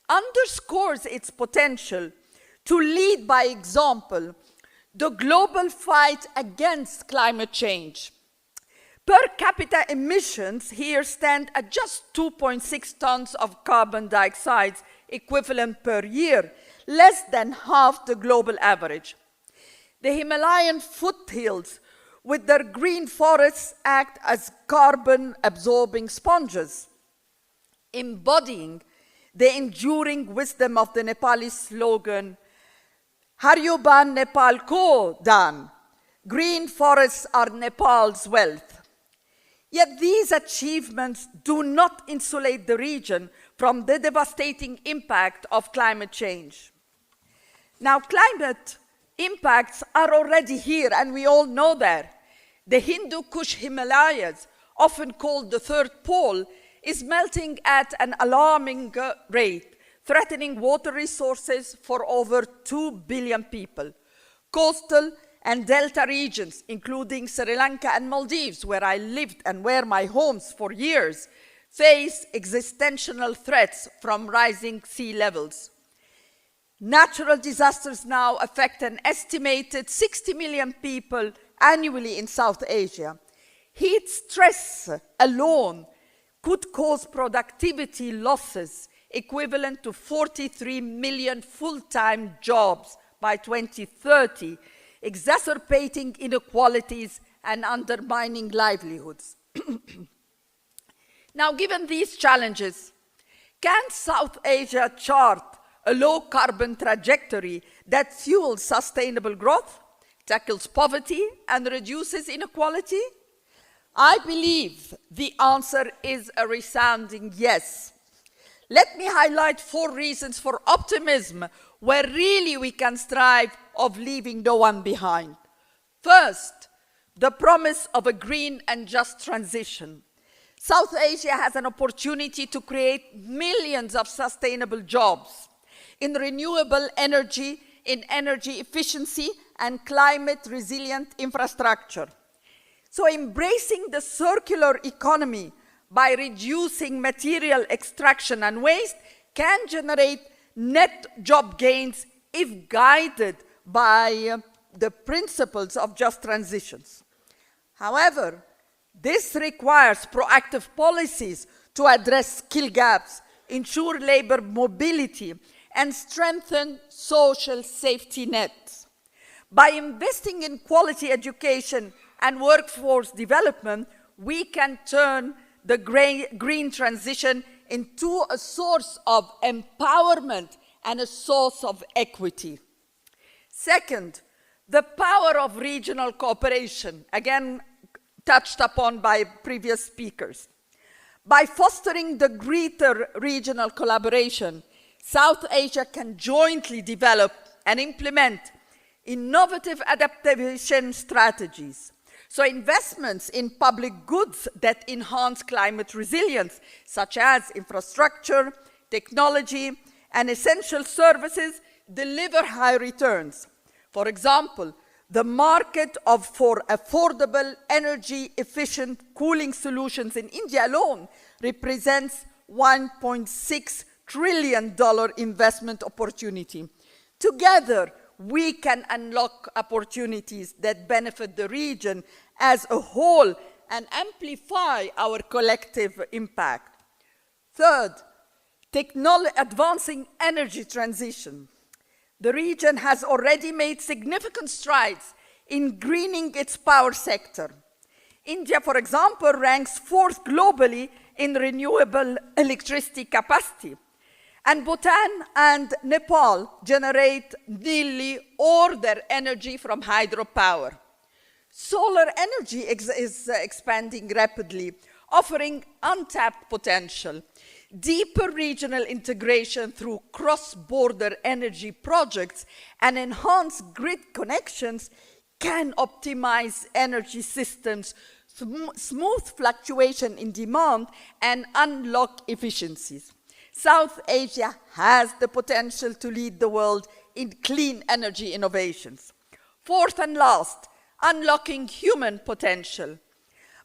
underscores its potential to lead by example the global fight against climate change. Per capita emissions here stand at just 2.6 tons of carbon dioxide equivalent per year, less than half the global average. The Himalayan foothills with their green forests act as carbon-absorbing sponges, embodying the enduring wisdom of the Nepali slogan, Haryoban Nepal Ko Dan, green forests are Nepal's wealth. Yet these achievements do not insulate the region from the devastating impact of climate change. Now, climate impacts are already here, and we all know that. The Hindu Kush Himalayas, often called the third pole, is melting at an alarming rate, threatening water resources for over 2 billion people. Coastal and delta regions, including Sri Lanka and Maldives, where I lived and were my homes for years, face existential threats from rising sea levels. Natural disasters now affect an estimated 60 million people annually in South Asia. Heat stress alone could cause productivity losses equivalent to 43 million full-time jobs by 2030, exacerbating inequalities and undermining livelihoods. Now, given these challenges, can South Asia chart a low-carbon trajectory that fuels sustainable growth, tackles poverty, and reduces inequality? I believe the answer is a resounding yes. Let me highlight 4 reasons for optimism where really we can strive of leaving no one behind. First, the promise of a green and just transition. South Asia has an opportunity to create millions of sustainable jobs in renewable energy, in energy efficiency, and climate-resilient infrastructure. So embracing the circular economy by reducing material extraction and waste can generate net job gains if guided by the principles of just transitions. However, this requires proactive policies to address skill gaps, ensure labor mobility, and strengthen social safety nets. By investing in quality education and workforce development, we can turn the green transition into a source of empowerment and a source of equity. Second, the power of regional cooperation, again touched upon by previous speakers. By fostering the greater regional collaboration, South Asia can jointly develop and implement innovative adaptation strategies. So investments in public goods that enhance climate resilience, such as infrastructure, technology, and essential services, deliver high returns. For example, the market for affordable, energy-efficient cooling solutions in India alone represents $1.6 trillion investment opportunity. Together, we can unlock opportunities that benefit the region as a whole and amplify our collective impact. Third, advancing energy transition. The region has already made significant strides in greening its power sector. India, for example, ranks 4th globally in renewable electricity capacity. And Bhutan and Nepal generate nearly all their energy from hydropower. Solar energy is expanding rapidly, offering untapped potential. Deeper regional integration through cross-border energy projects and enhanced grid connections can optimize energy systems, smooth fluctuation in demand, and unlock efficiencies. South Asia has the potential to lead the world in clean energy innovations. Fourth and last, unlocking human potential.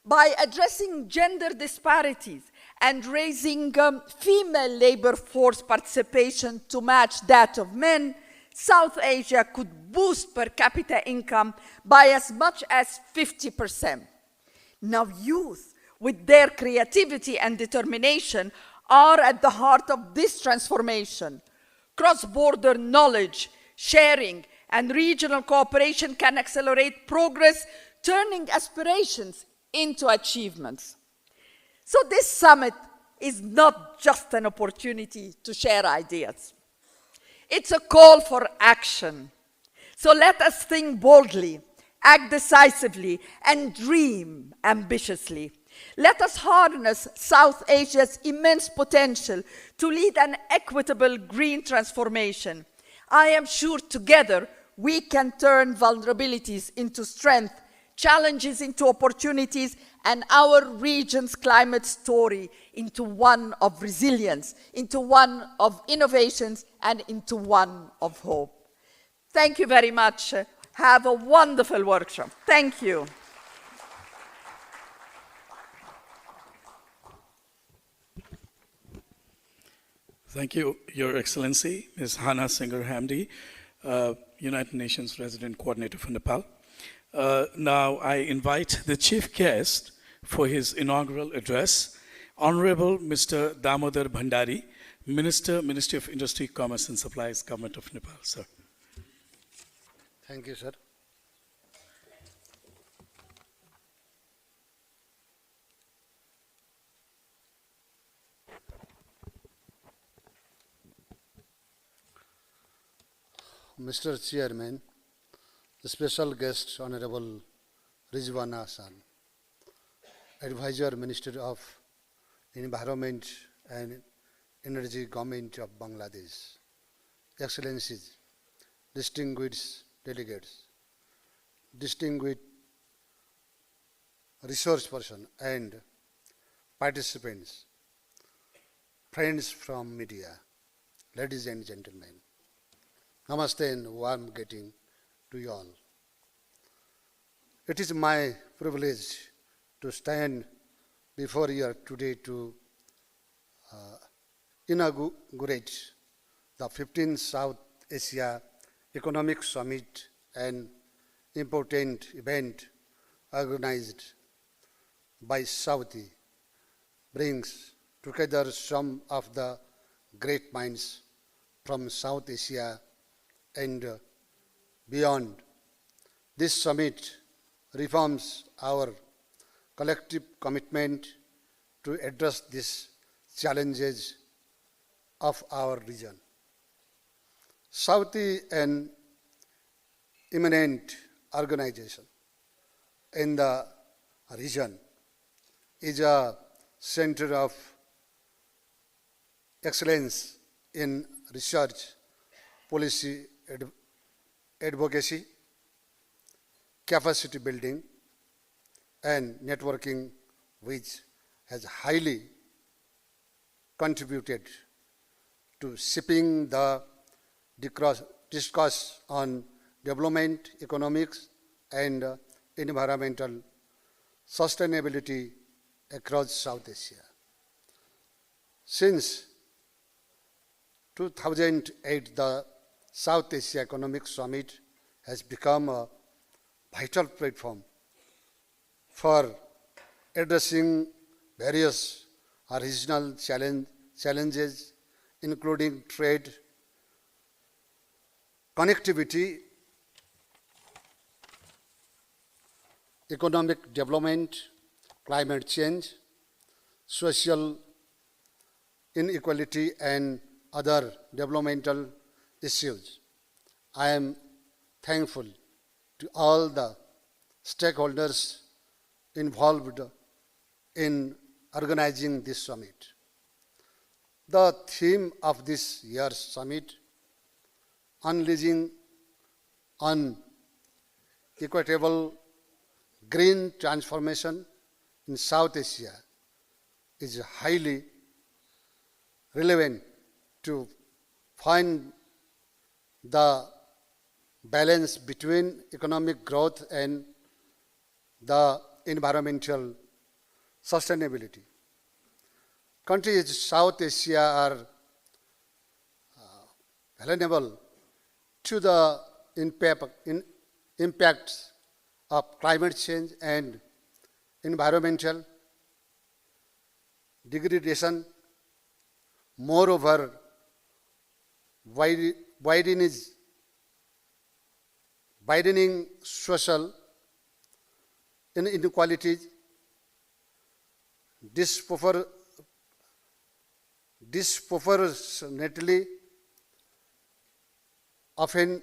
By addressing gender disparities and raising female labor force participation to match that of men, South Asia could boost per capita income by as much as 50%. Now, youth, with their creativity and determination, are at the heart of this transformation. Cross-border knowledge, sharing, and regional cooperation can accelerate progress, turning aspirations into achievements. So this summit is not just an opportunity to share ideas. It's a call for action. So let us think boldly, act decisively, and dream ambitiously. Let us harness South Asia's immense potential to lead an equitable green transformation. I am sure together we can turn vulnerabilities into strength, challenges into opportunities, and our region's climate story into one of resilience, into one of innovations, and into one of hope. Thank you very much. Have a wonderful workshop. Thank you. Thank you, Your Excellency, Ms. Hana Singer Hamdi, United Nations Resident Coordinator for Nepal. Now I invite the chief guest for his inaugural address, Honorable Mr. Damodar Bhandari, Minister, Ministry of Industry, Commerce and Supplies, Government of Nepal. Sir. Thank you, sir. Mr. Chairman, the special guest, Honorable Rizwana Hassan, Advisor, Minister of Environment and Energy, Government of Bangladesh, Excellencies, distinguished delegates, distinguished resource person and participants, friends from media, ladies and gentlemen, Namaste and warm greeting to you all. It is my privilege to stand before you today to inaugurate the 15th South Asia Economic Summit, an important event organized by Saudi, brings together some of the great minds from South Asia and beyond. This summit reaffirms our collective commitment to address these challenges of our region. Saudi, an eminent organization in the region, is a center of excellence in research, policy advocacy, capacity building, and networking, which has highly contributed to shaping the discourse on development, economics, and environmental sustainability across South Asia. Since 2008, the South Asia Economic Summit has become a vital platform for addressing various regional challenges, including trade, connectivity, economic development, climate change, social inequality, and other developmental issues. I am thankful to all the stakeholders involved in organizing this summit. The theme of this year's summit, Unleashing on Equitable Green Transformation in South Asia, is highly relevant to find the balance between economic growth and the environmental sustainability. Countries in South Asia are vulnerable to the impacts of climate change and environmental degradation. Moreover, widening social inequalities, disproportionately offended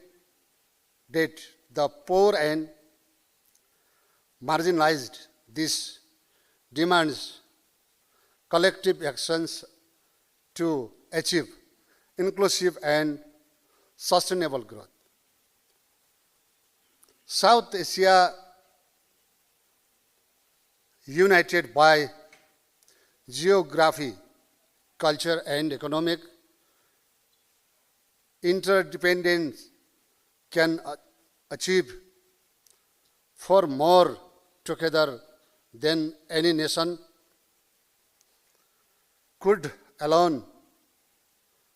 the poor and marginalized. This demands collective actions to achieve inclusive and sustainable growth. South Asia, united by geography, culture, and economic interdependence, can achieve far more together than any nation could alone.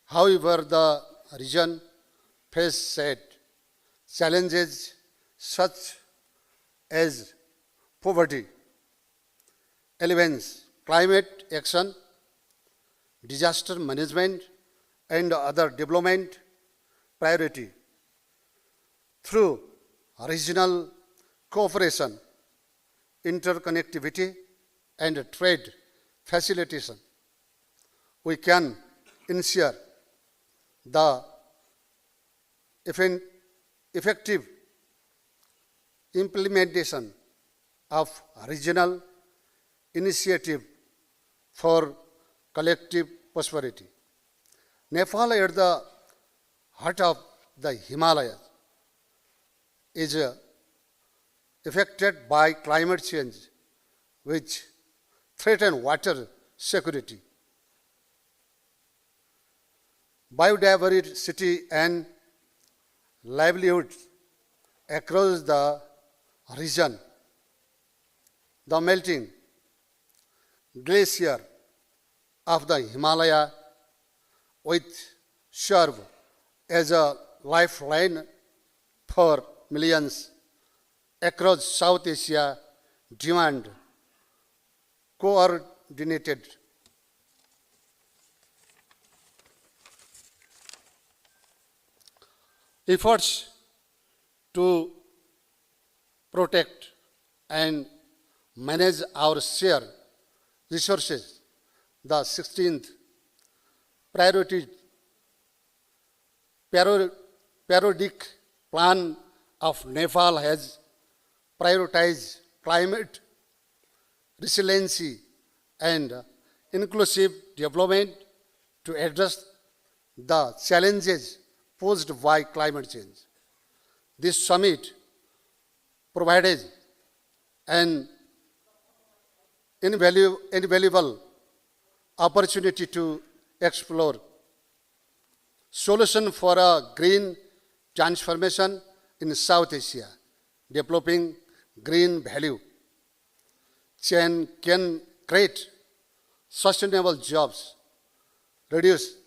However, the region faces sad challenges such as poverty, elements, climate action, disaster management, and other development priority. Through regional cooperation, interconnectivity, and trade facilitation, we can ensure the effective implementation of regional initiative for collective prosperity. Nepal, at the heart of the Himalayas, is affected by climate change, which threaten water security, biodiversity, and livelihoods across the region. The melting glacier of the Himalaya, which serve as a lifeline for millions across South Asia, demand coordinated efforts to protect and manage our share resources, the 16th periodic plan of Nepal has prioritized climate resiliency and inclusive development to address the challenges posed by climate change. This summit provided an invaluable opportunity to explore solutions for a green transformation in South Asia. Developing green value chain can create sustainable jobs, reduce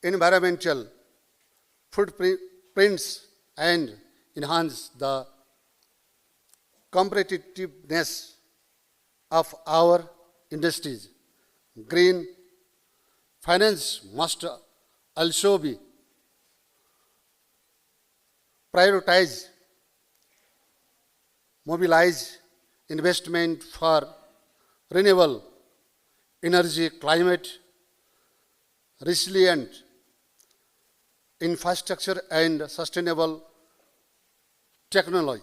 environmental footprints, and enhance the competitiveness of our industries. Green finance must also be prioritized, mobilize investment for renewable energy, climate resilient infrastructure, and sustainable technology.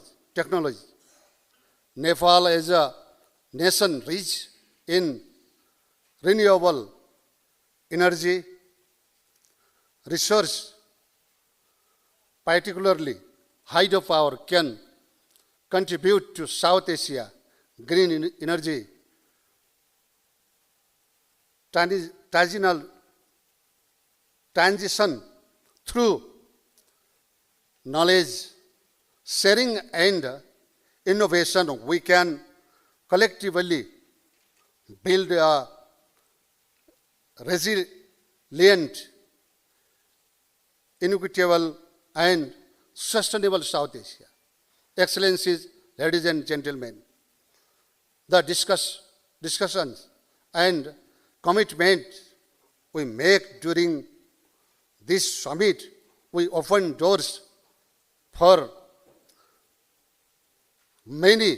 Nepal is a nation rich in renewable energy resource, particularly hydropower, can contribute to South Asia green energy transition through knowledge sharing and innovation. We can collectively build a resilient, equitable, and sustainable South Asia. Excellencies, ladies and gentlemen, the discussions and commitments we make during this summit, we open doors for many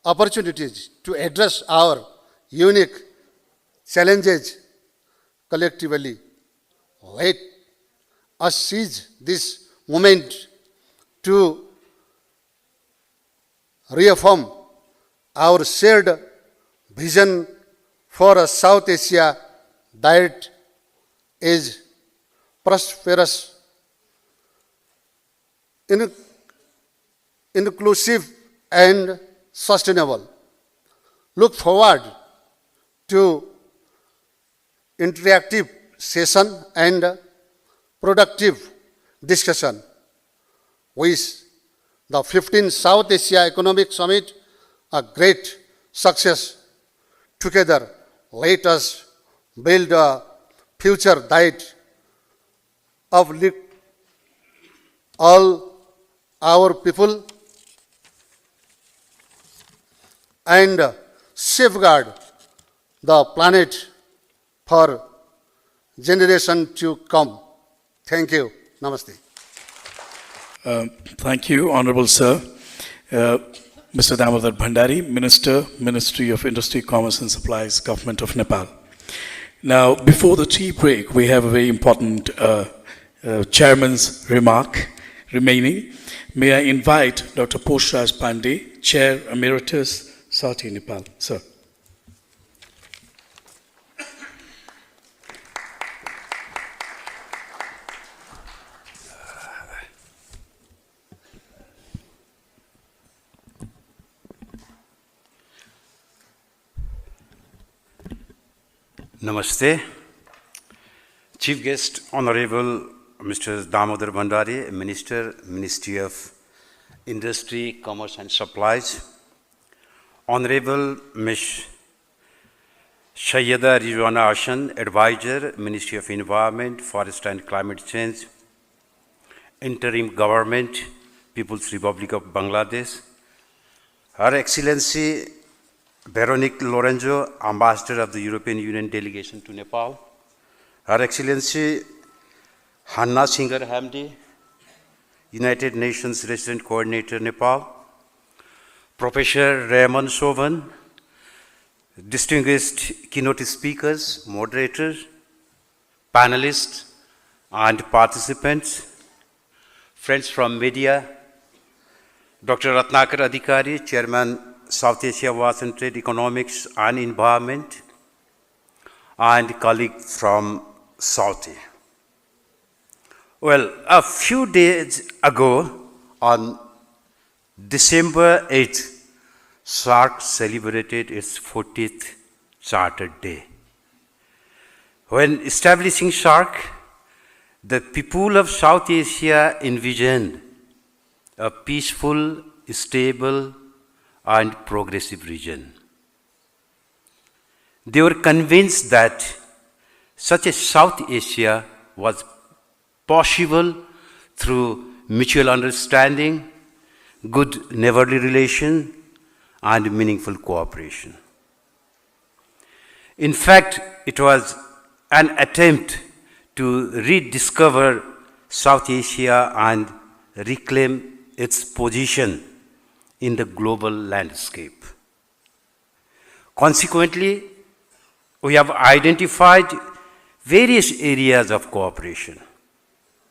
opportunities to address our unique challenges collectively. Let us seize this moment to reaffirm our shared vision for a South Asia that is prosperous, inclusive, and sustainable. Look forward to interactive session and productive discussion. Wish the 15th South Asia Economic Summit a great success. Together, let us build a future that uplift all our people and safeguard the planet for generation to come. Thank you. Namaste. Thank you, Honorable Sir. Mr. Damodar Bhandari, Minister, Ministry of Industry, Commerce and Supplies, Government of Nepal. Now, before the tea break, we have a very important chairman's remark remaining. May I invite Dr. Poshraj Pandey, Chair Emeritus, SATI, Nepal. Sir. Namaste. Chief Guest, Honorable Mr. Damodar Bhandari, Minister, Ministry of Industry, Commerce and Supplies. Honorable Ms. Sayyeda Rizwana Hassan, Advisor, Ministry of Environment, Forest and Climate Change, Interim Government, People's Republic of Bangladesh. Her Excellency Veronique Lorenzo, Ambassador of the European Union Delegation to Nepal. Her Excellency Hanna Singer Hamdi, United Nations Resident Coordinator, Nepal, Professor Raymond Chauvin, distinguished keynote speakers, moderators, panelists, and participants, friends from media, Dr. Ratnakar Adhikari, Chairman, South Asia Watch and Trade, Economics and Environment, and colleague from Saudi. Well, a few days ago, on December 8th, SAARC celebrated its 40th Charter Day. When establishing SAARC, the people of South Asia envisioned a peaceful, stable, and progressive region. They were convinced that such a South Asia was possible through mutual understanding, good neighborly relation, and meaningful cooperation. In fact, it was an attempt to rediscover South Asia and reclaim its position in the global landscape. Consequently, we have identified various areas of cooperation,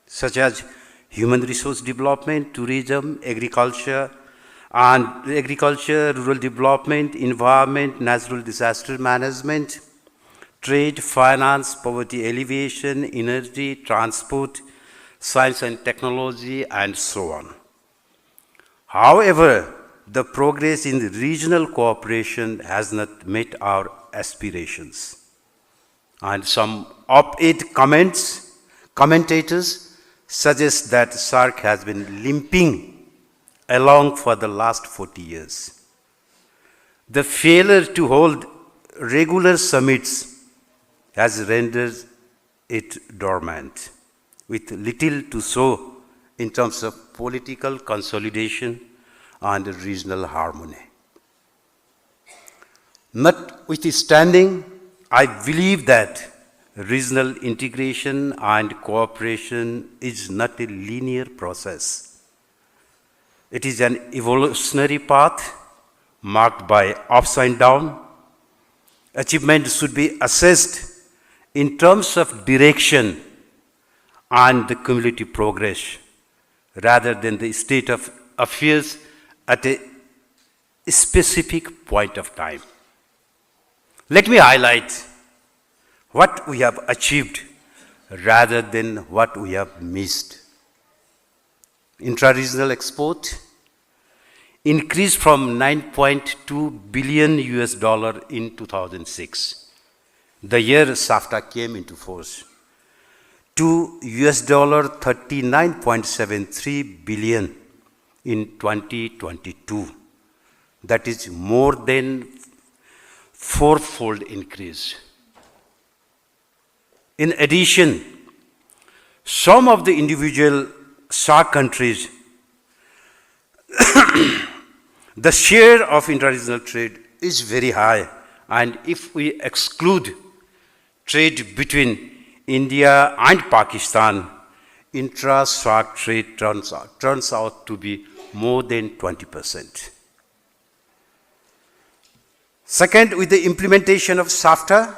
such as human resource development, tourism, agriculture, rural development, environment, natural disaster management, trade, finance, poverty alleviation, energy, transport, science and technology, and so on. However, the progress in regional cooperation has not met our aspirations. And some op-ed commentators suggest that SAARC has been limping along for the last 40 years. The failure to hold regular summits has rendered it dormant, with little to show in terms of political consolidation and regional harmony. Notwithstanding, I believe that regional integration and cooperation is not a linear process. It is an evolutionary path marked by ups and downs. Achievement should be assessed in terms of direction and the cumulative progress, rather than the state of affairs at a specific point of time. Let me highlight what we have achieved rather than what we have missed. Intra-regional export increased from $9.2 billion in 2006, the year SAFTA came into force, to $39.73 billion in 2022. That is more than fourfold increase. In addition, some of the individual SAARC countries, the share of intra-regional trade is very high, and if we exclude trade between India and Pakistan, intra-SAARC trade turns out to be more than 20%. Second, with the implementation of SAFTA,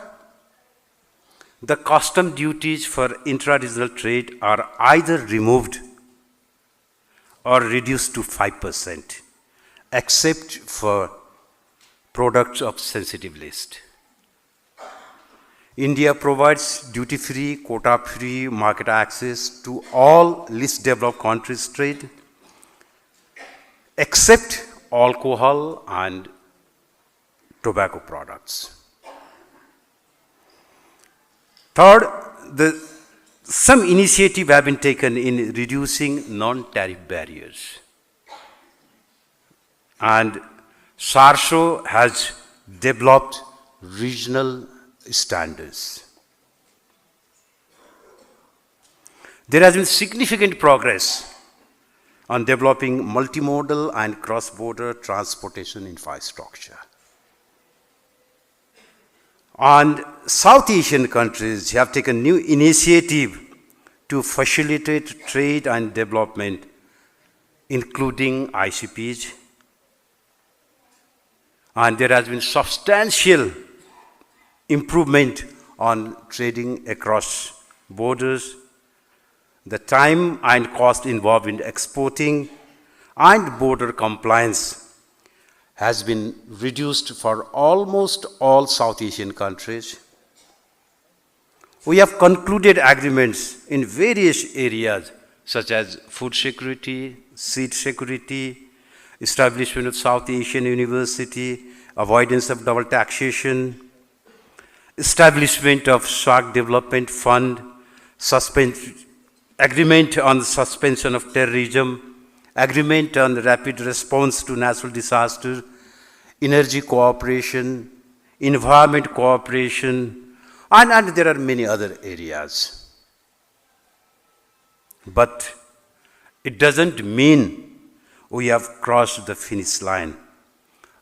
the custom duties for intra-regional trade are either removed or reduced to 5%, except for products of sensitive list. India provides duty-free, quota-free market access to all least developed countries' trade, except alcohol and tobacco products. Third, some initiatives have been taken in reducing non-tariff barriers. And SARSO has developed regional standards. There has been significant progress on developing multimodal and cross-border transportation infrastructure. And South Asian countries have taken new initiative to facilitate trade and development, including ICPs. And there has been substantial improvement on trading across borders. The time and cost involved in exporting and border compliance has been reduced for almost all South Asian countries. We have concluded agreements in various areas such as food security, seed security, establishment of South Asian University, avoidance of double taxation, establishment of SWAG Development Fund, agreement on the suspension of terrorism, agreement on rapid response to natural disaster, energy cooperation, environment cooperation, and there are many other areas. But it doesn't mean we have crossed the finish line.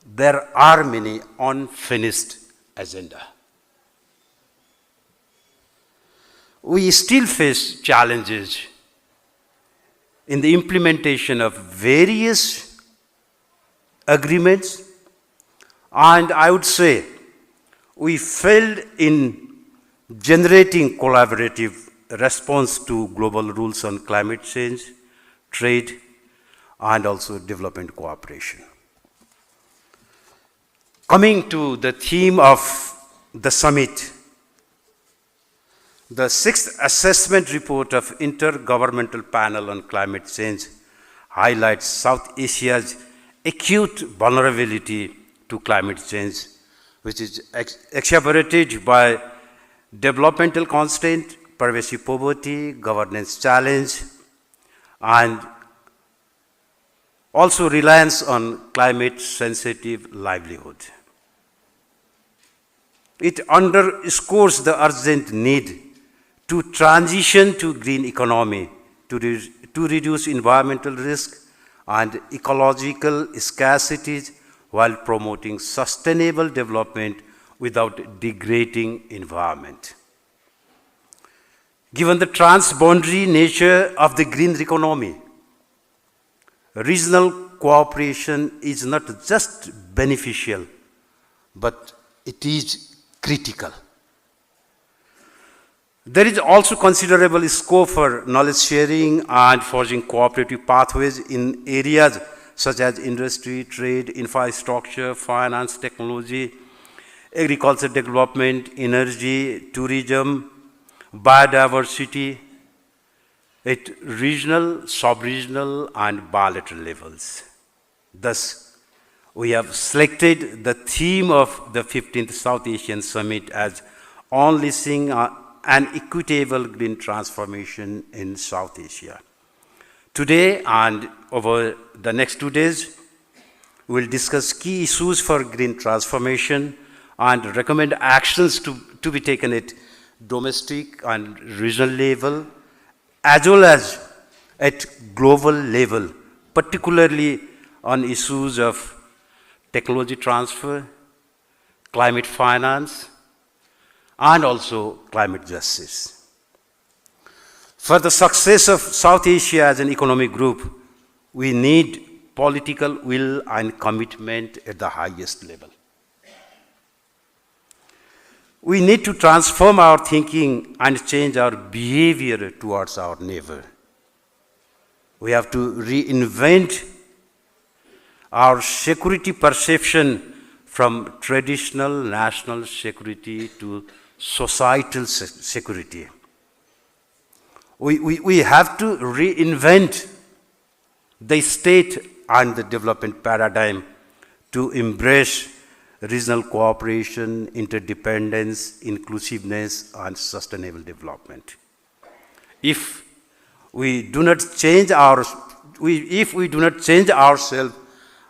There are many unfinished agenda. We still face challenges in the implementation of various agreements, and I would say we failed in generating collaborative response to global rules on climate change, trade, and also development cooperation. Coming to the theme of the summit, the 6th assessment report of Intergovernmental Panel on Climate Change highlights South Asia's acute vulnerability to climate change, which is exacerbated by developmental constraint, pervasive poverty, governance challenge, and also reliance on climate-sensitive livelihood. It underscores the urgent need to transition to green economy, to reduce environmental risk and ecological scarcities while promoting sustainable development without degrading environment. Given the transboundary nature of the green economy, regional cooperation is not just beneficial, but it is critical. There is also considerable scope for knowledge sharing and forging cooperative pathways in areas such as industry, trade, infrastructure, finance, technology, agriculture development, energy, tourism, biodiversity, at regional, sub-regional, and bilateral levels. Thus, we have selected the theme of the 15th South Asian Summit as unleashing an equitable green transformation in South Asia. Today and over the next 2 days, we will discuss key issues for green transformation and recommend actions to be taken at domestic and regional level, as well as at global level, particularly on issues of technology transfer, climate finance, and also climate justice. For the success of South Asia as an economic group, we need political will and commitment at the highest level. We need to transform our thinking and change our behavior towards our neighbor. We have to reinvent our security perception from traditional national security to societal security. We have to reinvent the state and the development paradigm to embrace regional cooperation, interdependence, inclusiveness, and sustainable development. If we do not change ourselves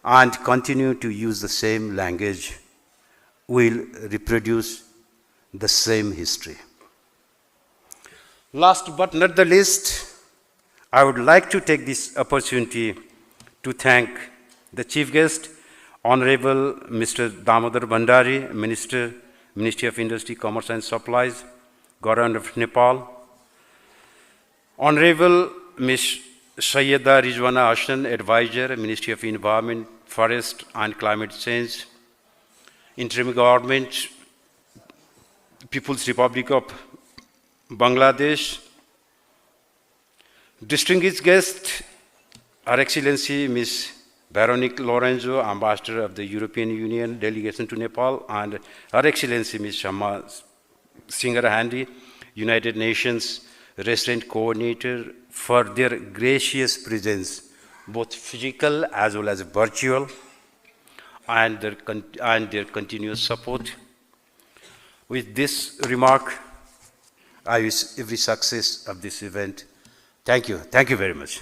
and continue to use the same language, we'll reproduce the same history. Last but not the least, I would like to take this opportunity to thank the chief guest, Honorable Mr. Damodar Bhandari, Ministry of Industry, Commerce and Supplies, Government of Nepal, Honorable Ms. Sayyeda Rizwana Hassan, Advisor, Ministry of Environment, Forest and Climate Change, Interim Government, People's Republic of Bangladesh, distinguished guest, Her Excellency Ms. Veronique Lorenzo, Ambassador of the European Union Delegation to Nepal, and Her Excellency Ms. Shama Singarahandi, United Nations Resident Coordinator, for their gracious presence, both physical as well as virtual, and their continuous support. With this remark, I wish every success of this event. Thank you. Thank you very much.